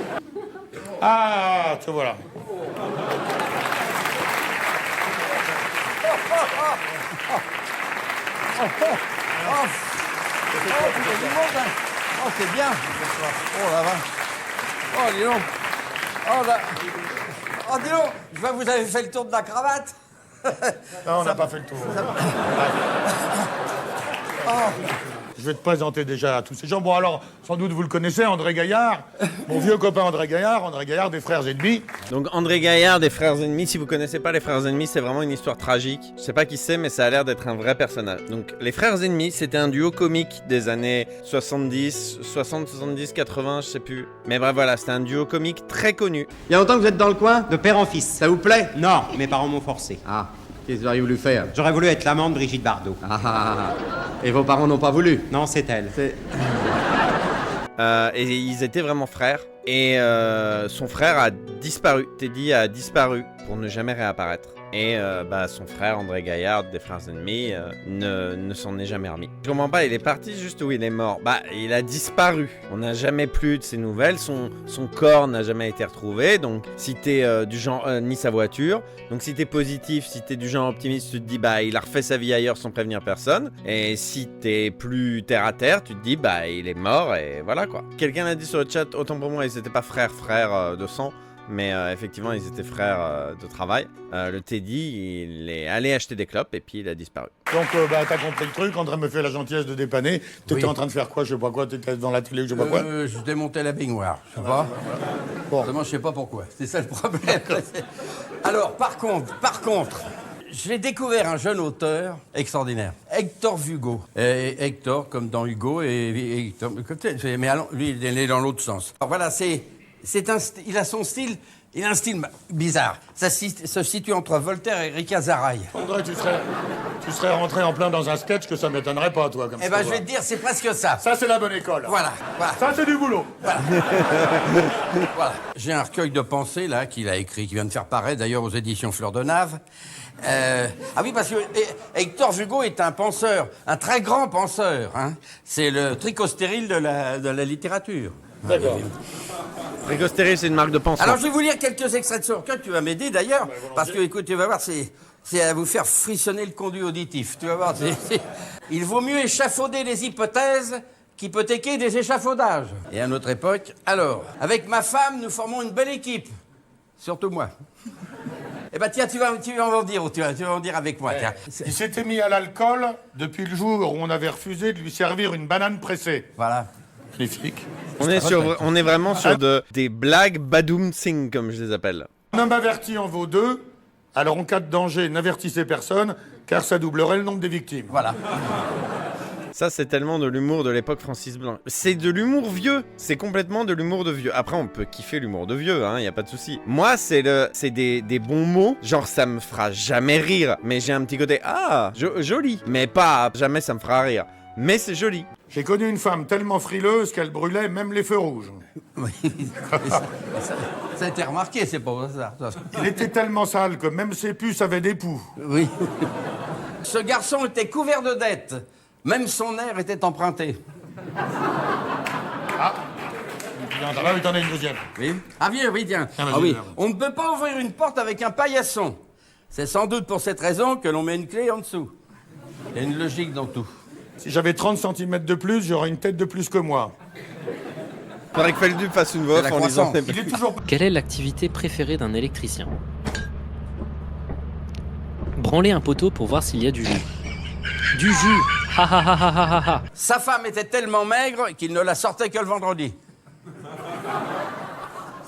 Ah, te voilà. C'est bien. Oh la vache. Oh, dis donc. Oh, dis donc. Je vois que vous avez fait le tour de la cravate. Non, on n'a pas fait le tour. Je vais te présenter déjà à tous ces gens. Bon, alors, sans doute vous le connaissez, André Gaillard. Mon vieux copain André Gaillard des Frères Ennemis. Donc André Gaillard des Frères Ennemis, si vous connaissez pas les Frères Ennemis, c'est vraiment une histoire tragique. Je sais pas qui c'est, mais ça a l'air d'être un vrai personnage. Donc les Frères Ennemis, c'était un duo comique des années 70, 80, je sais plus. Mais bref, voilà, c'était un duo comique très connu. Il y a longtemps que vous êtes dans le coin? De père en fils. Ça vous plaît? Non, mes parents m'ont forcé. Ah, qu'est-ce que vous auriez voulu faire? J'aurais voulu être l'amant de Brigitte Bardot. Et vos parents n'ont pas voulu? Non, c'est elle. Et ils étaient vraiment frères. Et son frère a disparu. Teddy a disparu pour ne jamais réapparaître. Et son frère André Gaillard des Frères Ennemis ne s'en est jamais remis. Je comprends pas, il est parti juste où il est mort. Il a disparu. On n'a jamais plus de ses nouvelles. Son corps n'a jamais été retrouvé. Donc si t'es du genre ni sa voiture. Donc si t'es positif, si t'es du genre optimiste, tu te dis il a refait sa vie ailleurs sans prévenir personne. Et si t'es plus terre à terre, tu te dis il est mort et voilà quoi. Quelqu'un a dit sur le chat, autant pour moi ils étaient pas frères de sang. Mais effectivement, ils étaient frères de travail. Le Teddy, il est allé acheter des clopes et puis il a disparu. Donc, t'as compris le truc, André me fait la gentillesse de dépanner. T'étais en train de faire quoi? Je sais pas quoi, t'étais dans la télé, je sais pas quoi. Je démontais la baignoire, je sais pas. Bon. Vraiment, je sais pas pourquoi. C'était ça le problème. Alors, par contre, j'ai découvert un jeune auteur extraordinaire, Hector Hugo. Et Hector, comme dans Hugo, et Hector, mais alors, lui, il est né dans l'autre sens. Alors voilà, il a son style, il a un style bizarre. Ça se situe entre Voltaire et Rick Azaray. André, tu serais rentré en plein dans un sketch que ça m'étonnerait pas, toi, comme ça. Je vais te dire, c'est presque ça. Ça, c'est la bonne école. Voilà. Ça, c'est du boulot. Voilà. J'ai un recueil de pensées, là, qu'il a écrit, qui vient de faire paraître, d'ailleurs, aux éditions Fleur de Nave. Oui, parce que Hector Hugo est un penseur, un très grand penseur. Hein. C'est le tricostérile de la littérature. D'accord. Tricostérile, c'est une marque de pansement. Alors, je vais vous lire quelques extraits de ce recueil. Tu vas m'aider, d'ailleurs, parce que, écoute, tu vas voir, c'est à vous faire frissonner le conduit auditif. Tu vas voir, Il vaut mieux échafauder des hypothèses qu'hypothéquer des échafaudages. Et à notre époque, alors, avec ma femme, nous formons une belle équipe. Surtout moi. Eh ben tiens, tu vas en dire, tu vas en dire avec moi. Tiens. Il s'était mis à l'alcool depuis le jour où on avait refusé de lui servir une banane pressée. Voilà. Magnifique. On est vraiment sur des blagues badoum sing, comme je les appelle. Un homme averti en vaut deux. Alors, en cas de danger, n'avertissez personne, car ça doublerait le nombre des victimes. Voilà. Ça, c'est tellement de l'humour de l'époque Francis Blanc. C'est de l'humour vieux. C'est complètement de l'humour de vieux. Après, on peut kiffer l'humour de vieux, hein, y a pas de souci. Moi, c'est des bons mots. Genre, ça me fera jamais rire, mais j'ai un petit côté joli. Mais pas jamais ça me fera rire. Mais c'est joli. J'ai connu une femme tellement frileuse qu'elle brûlait même les feux rouges. Oui. Ça a été remarqué, c'est pas ça. Il était tellement sale que même ses puces avaient des poux. Oui. Ce garçon était couvert de dettes. Même son air était emprunté. Ah, il t'en a une deuxième. Oui. Ah bien, oui, tiens. Ah, Ah oui. vas-y. On ne peut pas ouvrir une porte avec un paillasson. C'est sans doute pour cette raison que l'on met une clé en dessous. Il y a une logique dans tout. Si j'avais 30 cm de plus, j'aurais une tête de plus que moi. Faudrait que Feldup fasse une voix C'est la en lisant. croissance. Il est toujours... Quelle est l'activité préférée d'un électricien? Branler un poteau pour voir s'il y a du jus. Du jus! Ha ha ha ha ha ha! Sa femme était tellement maigre qu'il ne la sortait que le vendredi.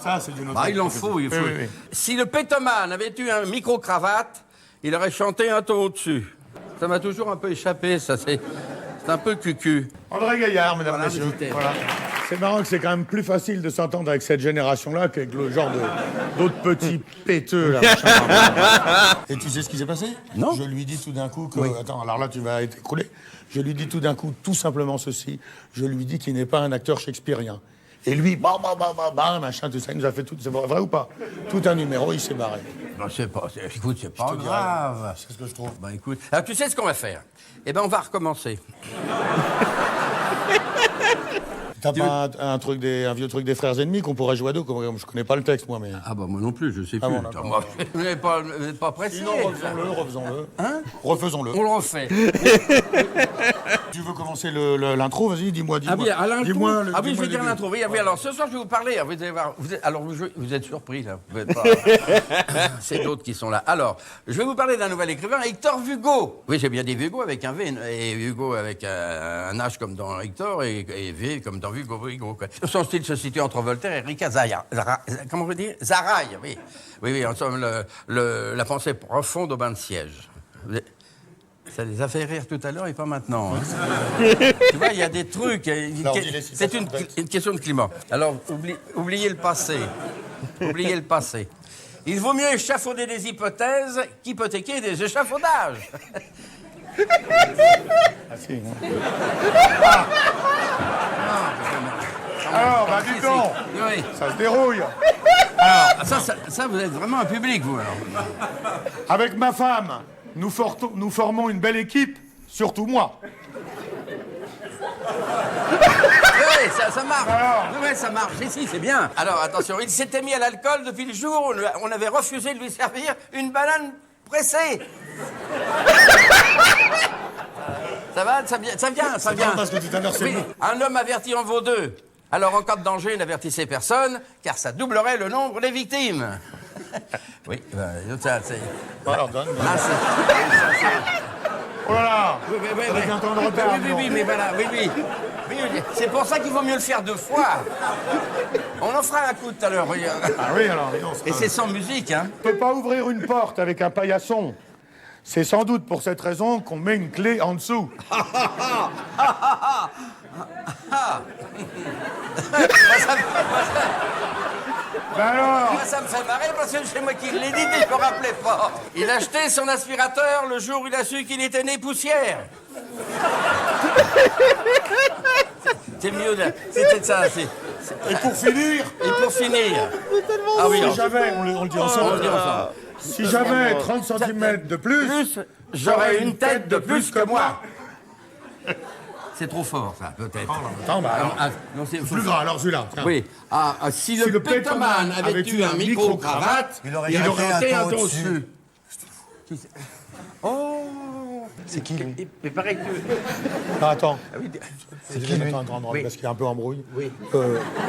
Ça, c'est d'une autre... Bah, il en faut, il faut. Oui, oui, oui. Si le pétomane avait eu un micro-cravate, il aurait chanté un ton au-dessus. Ça m'a toujours un peu échappé, ça, c'est un peu cucu. André Gaillard, mesdames, Voilà, messieurs. visitez. Voilà. C'est marrant que c'est quand même plus facile de s'entendre avec cette génération-là qu'avec le genre d'autres petits péteux, là. machin. Et tu sais ce qui s'est passé? Non. Je lui dis tout d'un coup que... Attends, alors là, tu vas être écroulé. Je lui dis tout d'un coup tout simplement ceci. Je lui dis qu'il n'est pas un acteur shakespearien. Et lui, machin, tout ça, il nous a fait tout... C'est vrai ou pas? Tout un numéro, il s'est barré. Non, écoute, c'est pas grave. C'est ce que je trouve. Bah, écoute, alors tu sais ce qu'on va faire? Eh ben, on va recommencer. T'as pas un vieux truc des frères ennemis qu'on pourrait jouer à deux? Je connais pas le texte, moi, mais... Ah bah moi non plus, je sais Ah plus. bon, d'accord. Moi, vous n'êtes pas pressé. Sinon, refaisons-le. Hein? Refaisons-le. On le refait. Tu veux commencer l'intro? Vas-y, dis-moi. Ah oui, à l'intro. Dis-moi Ah oui, je vais le dire début. l'intro. Oui, oui, alors ce soir, je vais vous parler. Vous allez voir. Alors, vous êtes surpris, là. Vous êtes pas... C'est d'autres qui sont là. Alors, je vais vous parler d'un nouvel écrivain, Hector Hugo. Oui, j'ai bien dit Hugo avec un V, et Hugo avec un H comme dans Hector, et V comme dans Hugo, quoi. Son style se situe entre Voltaire et Rika Zaya. Comment on dit? Zaraï, oui. Oui, en somme, la pensée profonde au bain de siège. Ça les a fait rire tout à l'heure et pas maintenant. Hein. Tu vois, il y a des trucs. C'est une question de climat. Alors, oubliez le passé. Oubliez le passé. Il vaut mieux échafauder des hypothèses qu'hypothéquer des échafaudages. Ah, si, hein. Alors, bah dis donc, Oui. ça se dérouille. Ça, vous êtes vraiment un public, vous, alors. Avec ma femme, nous formons une belle équipe, surtout moi. Oui, ça marche. Alors Oui, ça marche. Si, c'est bien. Alors, attention, il s'était mis à l'alcool depuis le jour où on avait refusé de lui servir une banane pressée. Ça va, ça vient. Parce que tout à l'heure, c'est Oui, bon. un homme averti en vaut deux. Alors, en cas de danger, n'avertissez personne, car ça doublerait le nombre des victimes. Oui, ça, c'est... Alors, donne. Là, Oh là là. oui, Avec un temps de retard, oui, non. mais voilà, oui. C'est pour ça qu'il vaut mieux le faire deux fois. On en fera un coup tout à l'heure. Oui. Ah oui, alors, dis donc, Et c'est sans musique, hein. On peut pas ouvrir une porte avec un paillasson. C'est sans doute pour cette raison qu'on met une clé en dessous. Ben alors, Moi, ça me fait marrer parce que c'est moi qui l'ai dit, mais je me rappelais pas. Il a acheté son aspirateur le jour où il a su qu'il était né poussière. C'est mieux, là. C'était ça. et pour finir, Et pour finir... Ah oui, si j'avais, on le dit on ensemble, le dit ensemble. si j'avais 30 cm de plus, J'aurais une tête de plus que moi. C'est trop fort, ça, peut-être. Attends, bah alors, Non, c'est plus gras, alors celui-là. tiens. Oui. Si le pétomane avait eu un micro-cravate, il aurait été un ton au-dessus. Oh. C'est qui, lui? Il paraît que... Non, attends. oui, C'est qui, lui? Attends, Oui. parce qu'il y a un peu embrouille. Oui.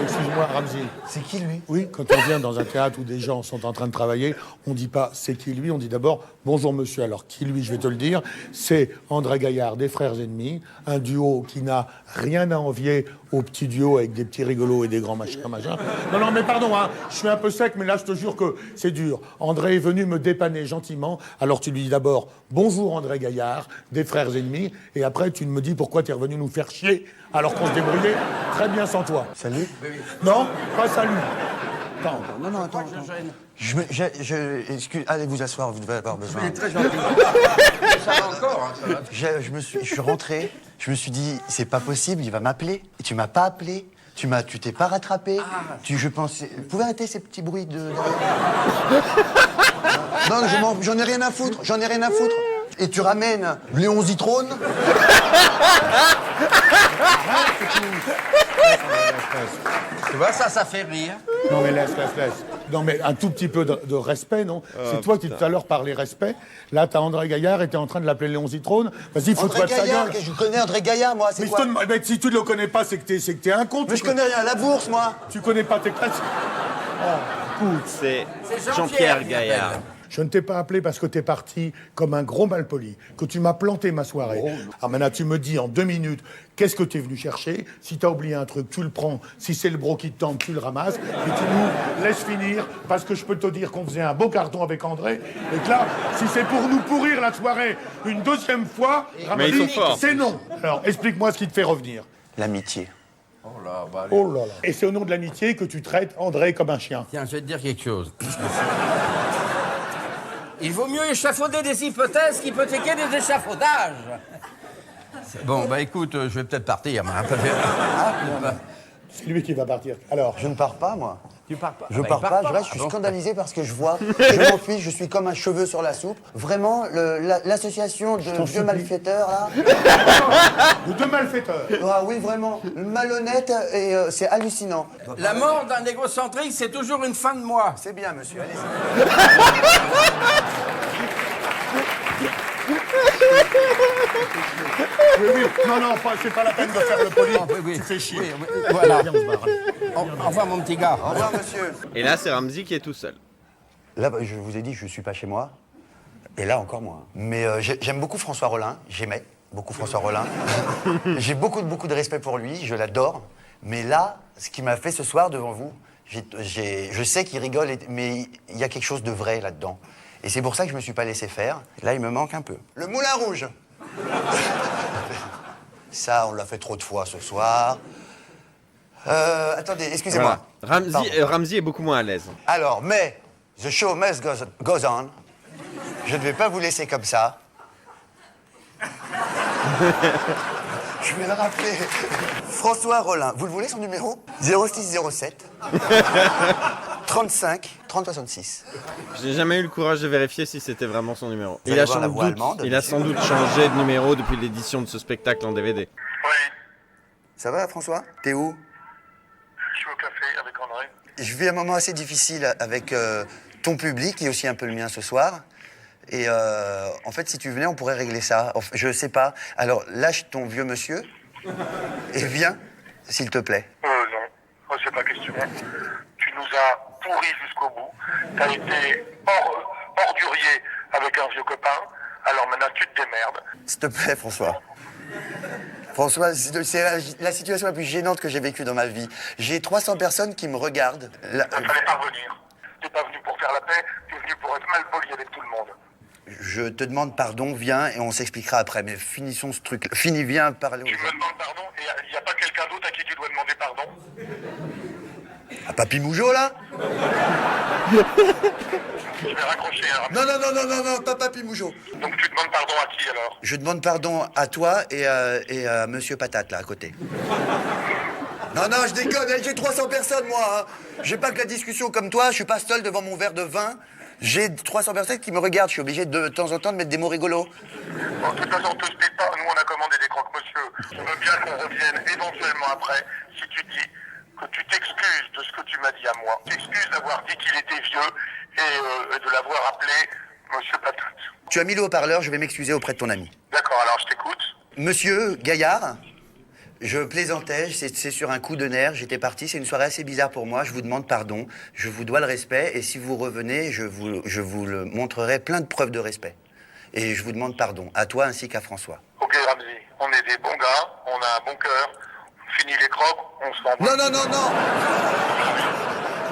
Excuse-moi, Ramzi. C'est qui, lui? Oui, quand on vient dans un théâtre où des gens sont en train de travailler, on dit pas c'est qui lui, on dit d'abord bonjour monsieur. Alors qui lui, je vais te le dire, c'est André Gaillard des Frères Ennemis, un duo qui n'a rien à envier au petit duo avec des petits rigolos et des grands machins, machin. Non, mais pardon, hein, je suis un peu sec, mais là je te jure que c'est dur. André est venu me dépanner gentiment, alors tu lui dis d'abord bonjour André Gaillard des Frères Ennemis, et après tu me dis pourquoi tu es revenu nous faire chier alors qu'on se débrouillait très bien sans toi. Salut? Non, pas salut. Attends. Non, attends. Excuse, allez vous asseoir, vous devez avoir besoin. Il est très gentil. Ça va encore, hein, ça va. Je suis rentré, je me suis dit, c'est pas possible, il va m'appeler. Et tu m'as pas appelé, tu t'es pas rattrapé. Je pensais. Vous pouvez arrêter ces petits bruits de. Non, j'en ai rien à foutre, Et tu ramènes Léon Zitrone. Tu vois, ça fait rire. Non mais laisse. Non mais un tout petit peu de respect, non? C'est toi qui tout à l'heure parlais respect. Là, t'as André Gaillard et t'es en train de l'appeler Léon Zitrone. Vas-y, fous-toi de sa gueule. Je connais André Gaillard, moi, c'est Mais, quoi? mais si tu ne le connais pas, c'est que t'es un con. Mais je connais rien à la bourse, moi. Tu connais pas tes classes. C'est C'est Jean-Pierre Gaillard. Je ne t'ai pas appelé parce que t'es parti comme un gros malpoli, que tu m'as planté ma soirée. Ah maintenant, tu me dis en 2 minutes qu'est-ce que tu es venu chercher. Si t'as oublié un truc, tu le prends. Si c'est le bro qui te tente, tu le ramasses. Et tu nous laisses finir parce que je peux te dire qu'on faisait un beau carton avec André. Et que là, si c'est pour nous pourrir la soirée une 2e fois, Mais ils sont forts. c'est non. Alors, explique-moi ce qui te fait revenir. L'amitié. Oh là, bah, allez. Oh là là. Et c'est au nom de l'amitié que tu traites André comme un chien. Tiens, je vais te dire quelque chose. Il vaut mieux échafauder des hypothèses qu'hypothéquer des échafaudages. Bon, bah écoute, je vais peut-être partir. C'est lui qui va partir. Alors, Je ne pars pas, moi. Tu pars pas? Je Bah, pars il pas, part je reste, je suis Ah bon. scandalisé parce que je vois, je m'enfuis, je suis comme un cheveu sur la soupe. Vraiment, l'association de t'en vieux supplie. malfaiteurs, là. nous 2 malfaiteurs. Ah oui, vraiment, malhonnête et c'est hallucinant. La mort d'un égocentrique, c'est toujours une fin de mois. C'est bien, monsieur, allez. Oui. Non, c'est pas la peine de faire le poli. Oui. Tu fais chier. Oui, voilà. Viens, on se barre, allez. Au revoir, mon petit gars. Au revoir, monsieur. Et là, c'est Ramzi qui est tout seul. Là, je vous ai dit, je suis pas chez moi. Et là, encore moins. Mais j'aime beaucoup François Rollin. J'aimais beaucoup François Rollin. J'ai beaucoup de respect pour lui. Je l'adore. Mais là, ce qu'il m'a fait ce soir devant vous, je sais qu'il rigole, mais il y a quelque chose de vrai là-dedans. Et c'est pour ça que je me suis pas laissé faire. Là, il me manque un peu. Le Moulin Rouge. Ça, on l'a fait trop de fois ce soir. Attendez, excusez-moi. Voilà. Pardon. Ramzi est beaucoup moins à l'aise. Alors, mais, the show must goes on. Je ne vais pas vous laisser comme ça. Je vais le rappeler. François Rollin, vous le voulez son numéro? 0607 35 3066. Je n'ai jamais eu le courage de vérifier si c'était vraiment son numéro. Vous allez voir la voix allemande, Il a sans doute changé de numéro depuis l'édition de ce spectacle en DVD. Ça va, François? T'es où? Je suis au café avec André. Je vis un moment assez difficile avec ton public et aussi un peu le mien ce soir. Et en fait, si tu venais, on pourrait régler ça. Enfin, je sais pas. Alors, lâche ton vieux monsieur et viens, s'il te plaît. Non, c'est pas question. Tu nous as pourris jusqu'au bout. T'as été ordurier avec un vieux copain. Alors maintenant, tu te démerdes. S'il te plaît, François. François, c'est la situation la plus gênante que j'ai vécue dans ma vie. J'ai 300 personnes qui me regardent. Il fallait pas venir. T'es pas venu pour faire la paix, t'es venu pour être mal poli avec tout le monde. Je te demande pardon, viens et on s'expliquera après. Mais finissons ce truc. Finis, viens parler aux Tu gens. me demandes pardon et il n'y a pas quelqu'un d'autre à qui tu dois demander pardon? À Papy Mougeot, là? Je vais raccrocher. Hein. Non, pas Papy Mougeot. Donc tu demandes pardon à qui alors? Je demande pardon à toi et à Monsieur Patate, là, à côté. Non, je déconne, j'ai 300 personnes, moi. Hein. J'ai pas que la discussion comme toi, je suis pas seul devant mon verre de vin. J'ai 300 personnes qui me regardent, je suis obligé de temps en temps de mettre des mots rigolos. Bon, de toute façon, te spite pas, nous on a commandé des croque-monsieur. Je veux bien qu'on revienne éventuellement après, si tu dis que tu t'excuses de ce que tu m'as dit à moi. T'excuses d'avoir dit qu'il était vieux et de l'avoir appelé Monsieur Patate. Tu as mis le haut-parleur, je vais m'excuser auprès de ton ami. D'accord, alors je t'écoute. Monsieur Gaillard, je plaisantais, c'est sur un coup de nerf, j'étais parti, c'est une soirée assez bizarre pour moi, je vous demande pardon, je vous dois le respect, et si vous revenez, je vous le montrerai plein de preuves de respect. Et je vous demande pardon, à toi ainsi qu'à François. Ok, Ramzi, on est des bons gars, on a un bon cœur. Fini les crocs, on se rend. Non, non, non, non.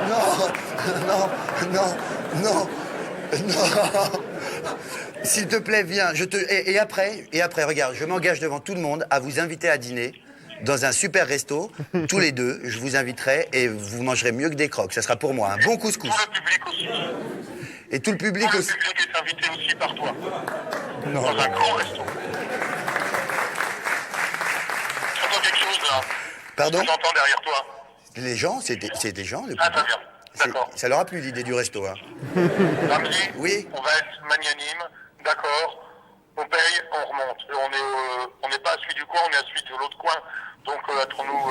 Non, non, non, non, non. S'il te plaît, viens. Et après, regarde, je m'engage devant tout le monde à vous inviter à dîner dans un super resto, tous les deux. Je vous inviterai et vous mangerez mieux que des crocs. Ça sera pour moi un bon couscous. Tout le public aussi. Et tout le public aussi. Tout le public est invité aussi par toi. Non. Dans un grand resto. J'entends quelque chose là. Pardon? J'entends derrière toi. Les gens, c'est des gens. Le Ah, très bien. D'accord. Ça leur a plu l'idée du resto, hein. Ramzi, Oui. on va être magnanime, d'accord. On paye, on remonte. Et on n'est pas à celui du coin, on est à celui de l'autre coin. Donc entre nous...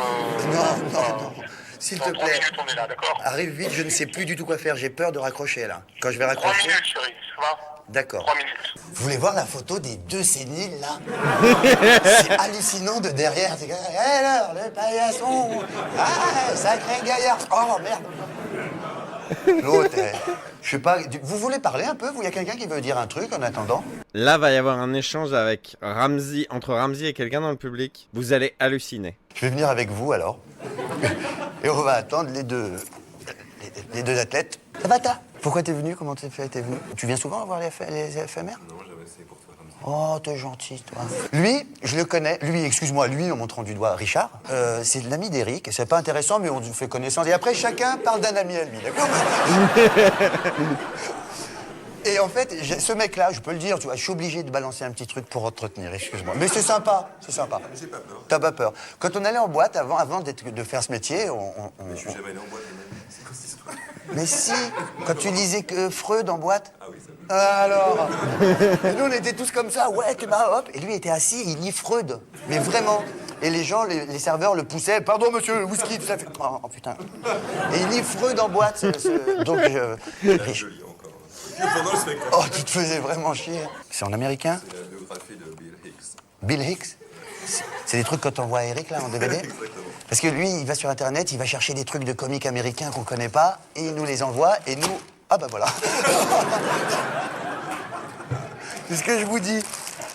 Non. S'il te 3 plaît. minutes, on est là, d'accord. Arrive vite, je ne sais plus du tout quoi faire. J'ai peur de raccrocher, là. Quand je vais 3 raccrocher... minutes, chérie, ça va? D'accord. 3 minutes. Vous voulez voir la photo des deux séniles, là? C'est hallucinant de derrière. C'est comme... Hé, alors, le paillasson! Ah, sacré gaillard! Oh, merde! L'autre, je sais pas... Vous voulez parler un peu? Vous, il y a quelqu'un qui veut dire un truc en attendant? Là, va y avoir un échange avec Ramzi, entre Ramzi et quelqu'un dans le public. Vous allez halluciner. Je vais venir avec vous, alors. Et on va attendre les deux athlètes. Ça va, t'as? Pourquoi t'es venu? Comment t'es venu? Tu viens souvent voir les éphémères? Non, j'avais essayé pour toi. Oh, t'es gentil, toi. Lui, je le connais. Lui, excuse-moi, lui, en montrant du doigt, Richard, c'est l'ami d'Eric. C'est pas intéressant, mais on fait connaissance. Et après, chacun parle d'un ami à lui, d'accord? Et en fait, ce mec-là, je peux le dire, tu vois, je suis obligé de balancer un petit truc pour entretenir, excuse-moi. Mais c'est sympa, c'est sympa. Mais j'ai pas peur. T'as pas peur. Quand on allait en boîte, avant de faire ce métier, Mais je suis jamais allé en boîte, c'est quoi cette histoire? Mais si, quand tu lisais que Freud en boîte. Ah oui, ça me... Alors et nous, on était tous comme ça, ouais, hop. Et lui était assis, il lit Freud. Mais vraiment. Et les gens, les serveurs le poussaient. Pardon, monsieur, le whisky, tout ça fait... Oh, putain. Et il lit Freud en boîte. Donc, joli encore. Pendant le spectacle. Oh, tu te faisais vraiment chier. C'est en américain? C'est la biographie de Bill Hicks. Bill Hicks? C'est des trucs quand on voit Eric, là, en DVD? Exactement. Parce que lui, il va sur Internet, il va chercher des trucs de comiques américains qu'on connaît pas, et il nous les envoie, et nous... Ah bah voilà. C'est ce que je vous dis.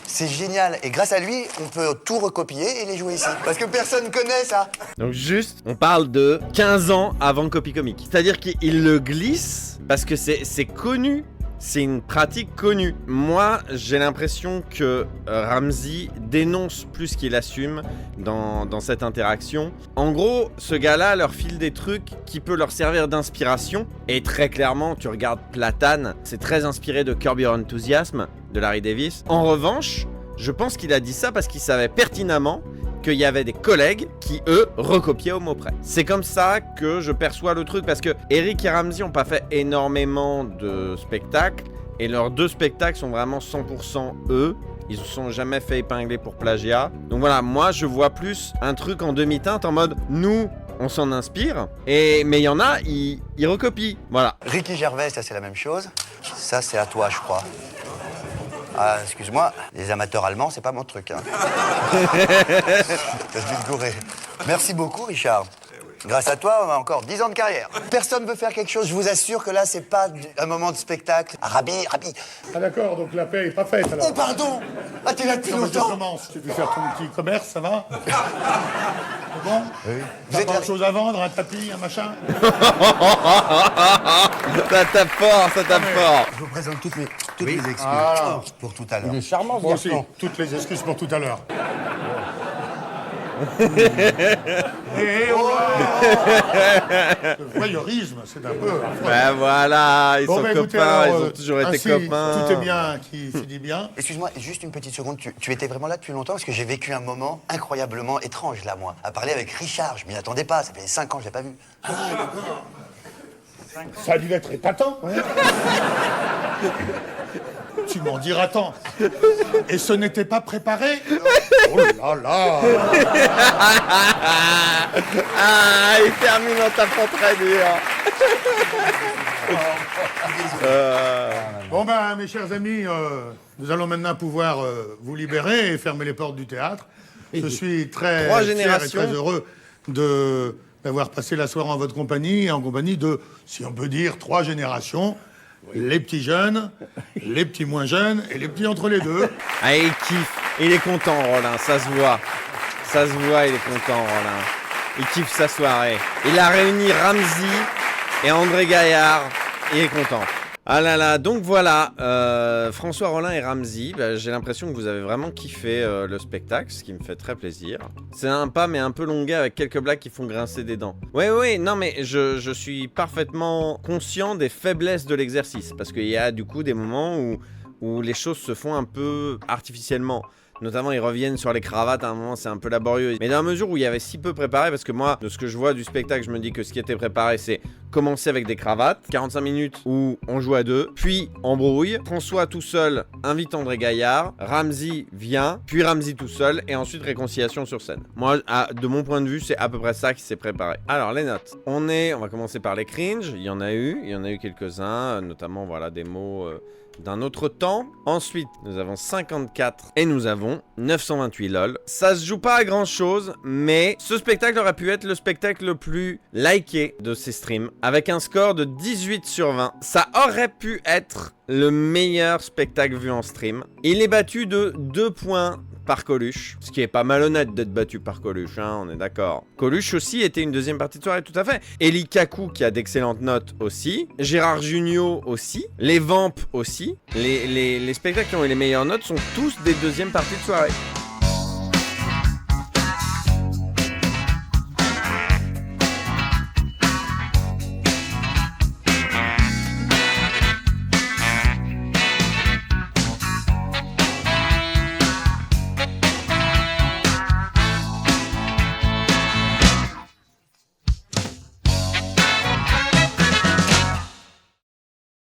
C'est génial. Et grâce à lui, on peut tout recopier et les jouer ici. Parce que personne connaît ça. Donc juste, on parle de 15 ans avant Copy Comique. C'est-à-dire qu'il le glisse parce que c'est connu. C'est une pratique connue. Moi, j'ai l'impression que Ramzi dénonce plus qu'il assume dans cette interaction. En gros, ce gars-là leur file des trucs qui peuvent leur servir d'inspiration. Et très clairement, tu regardes Platane, c'est très inspiré de Curb Your Enthusiasm, de Larry Davis. En revanche, je pense qu'il a dit ça parce qu'il savait pertinemment qu'il y avait des collègues qui, eux, recopiaient au mot près. C'est comme ça que je perçois le truc, parce que Eric et Ramzi n'ont pas fait énormément de spectacles, et leurs deux spectacles sont vraiment 100% eux. Ils se sont jamais fait épingler pour plagiat. Donc voilà, moi je vois plus un truc en demi-teinte, en mode, nous, on s'en inspire, mais il y en a, ils recopient. Voilà. Ricky Gervais, ça c'est la même chose. Ça c'est à toi, je crois. Ah, excuse-moi, les amateurs allemands, c'est pas mon truc. Hein. T'as dû te gourer. Merci beaucoup, Richard. Grâce à toi, on a encore 10 ans de carrière. Personne veut faire quelque chose, je vous assure que là, c'est pas un moment de spectacle. Ah, Rabi. Ah d'accord, donc la paix est pas faite alors. Oh, pardon. Ah, t'es là depuis Non, mais je longtemps. commence. Tu veux faire ton petit commerce, ça va? C'est bon? Oui. Vous avez pas autre chose à vendre, un tapis, un machin? Ça tape fort, ça tape fort. Je vous présente toutes mes excuses pour tout à l'heure. Il est charmant, ce Moi aussi, garçon. toutes les excuses pour tout à l'heure. Le voyeurisme, c'est un peu... Ben voilà, ils sont écoutez, copains, alors, ils ont toujours été ainsi, copains. Tout est bien qui finit bien. Excuse-moi, juste une petite seconde. Tu étais vraiment là depuis longtemps parce que j'ai vécu un moment incroyablement étrange, là, moi. À parler avec Richard, je m'y attendais pas. Ça fait 5 ans que je l'ai pas vu. Ça a dû être épatant. Hein. Tu m'en diras tant. Et ce n'était pas préparé? Oh là là. Ah, il termine en tapant très dur. Bon ben, mes chers amis, nous allons maintenant pouvoir vous libérer et fermer les portes du théâtre. Je suis très Trois fier et générations. très heureux d'avoir passé la soirée en votre compagnie, et en compagnie de, si on peut dire, 3 générations. Les petits jeunes, les petits moins jeunes et les petits entre les deux. Ah, il kiffe. Il est content, Rollin, ça se voit. Ça se voit, il est content, Rollin. Il kiffe sa soirée. Il a réuni Ramzy et André Gaillard. Il est content. Ah là là, donc voilà, François Rollin et Ramzy, bah, j'ai l'impression que vous avez vraiment kiffé le spectacle, ce qui me fait très plaisir. C'est sympa mais un peu longuet avec quelques blagues qui font grincer des dents. Ouais, non mais je suis parfaitement conscient des faiblesses de l'exercice, parce qu'il y a du coup des moments où les choses se font un peu artificiellement. Notamment, ils reviennent sur les cravates, à un moment, c'est un peu laborieux. Mais dans la mesure où il y avait si peu préparé, parce que moi, de ce que je vois du spectacle, je me dis que ce qui était préparé, c'est commencer avec des cravates, 45 minutes où on joue à 2, puis embrouille. François tout seul invite André Gaillard, Ramzy vient, puis Ramzy tout seul, et ensuite réconciliation sur scène. Moi, de mon point de vue, c'est à peu près ça qui s'est préparé. Alors, les notes. On va commencer par les cringes, il y en a eu quelques-uns, notamment, voilà, des mots... d'un autre temps. Ensuite, nous avons 54 et nous avons 928 lol. Ça se joue pas à grand chose, mais ce spectacle aurait pu être le spectacle le plus liké de ces streams, avec un score de 18 sur 20. Ça aurait pu être le meilleur spectacle vu en stream. Il est battu de 2 points par Coluche, ce qui est pas malhonnête d'être battu par Coluche, hein, on est d'accord. Coluche aussi était une deuxième partie de soirée, tout à fait. Eli Kaku qui a d'excellentes notes aussi. Gérard Jugnot aussi. Les Vamps aussi. Les spectacles qui ont eu les meilleures notes sont tous des deuxièmes parties de soirée.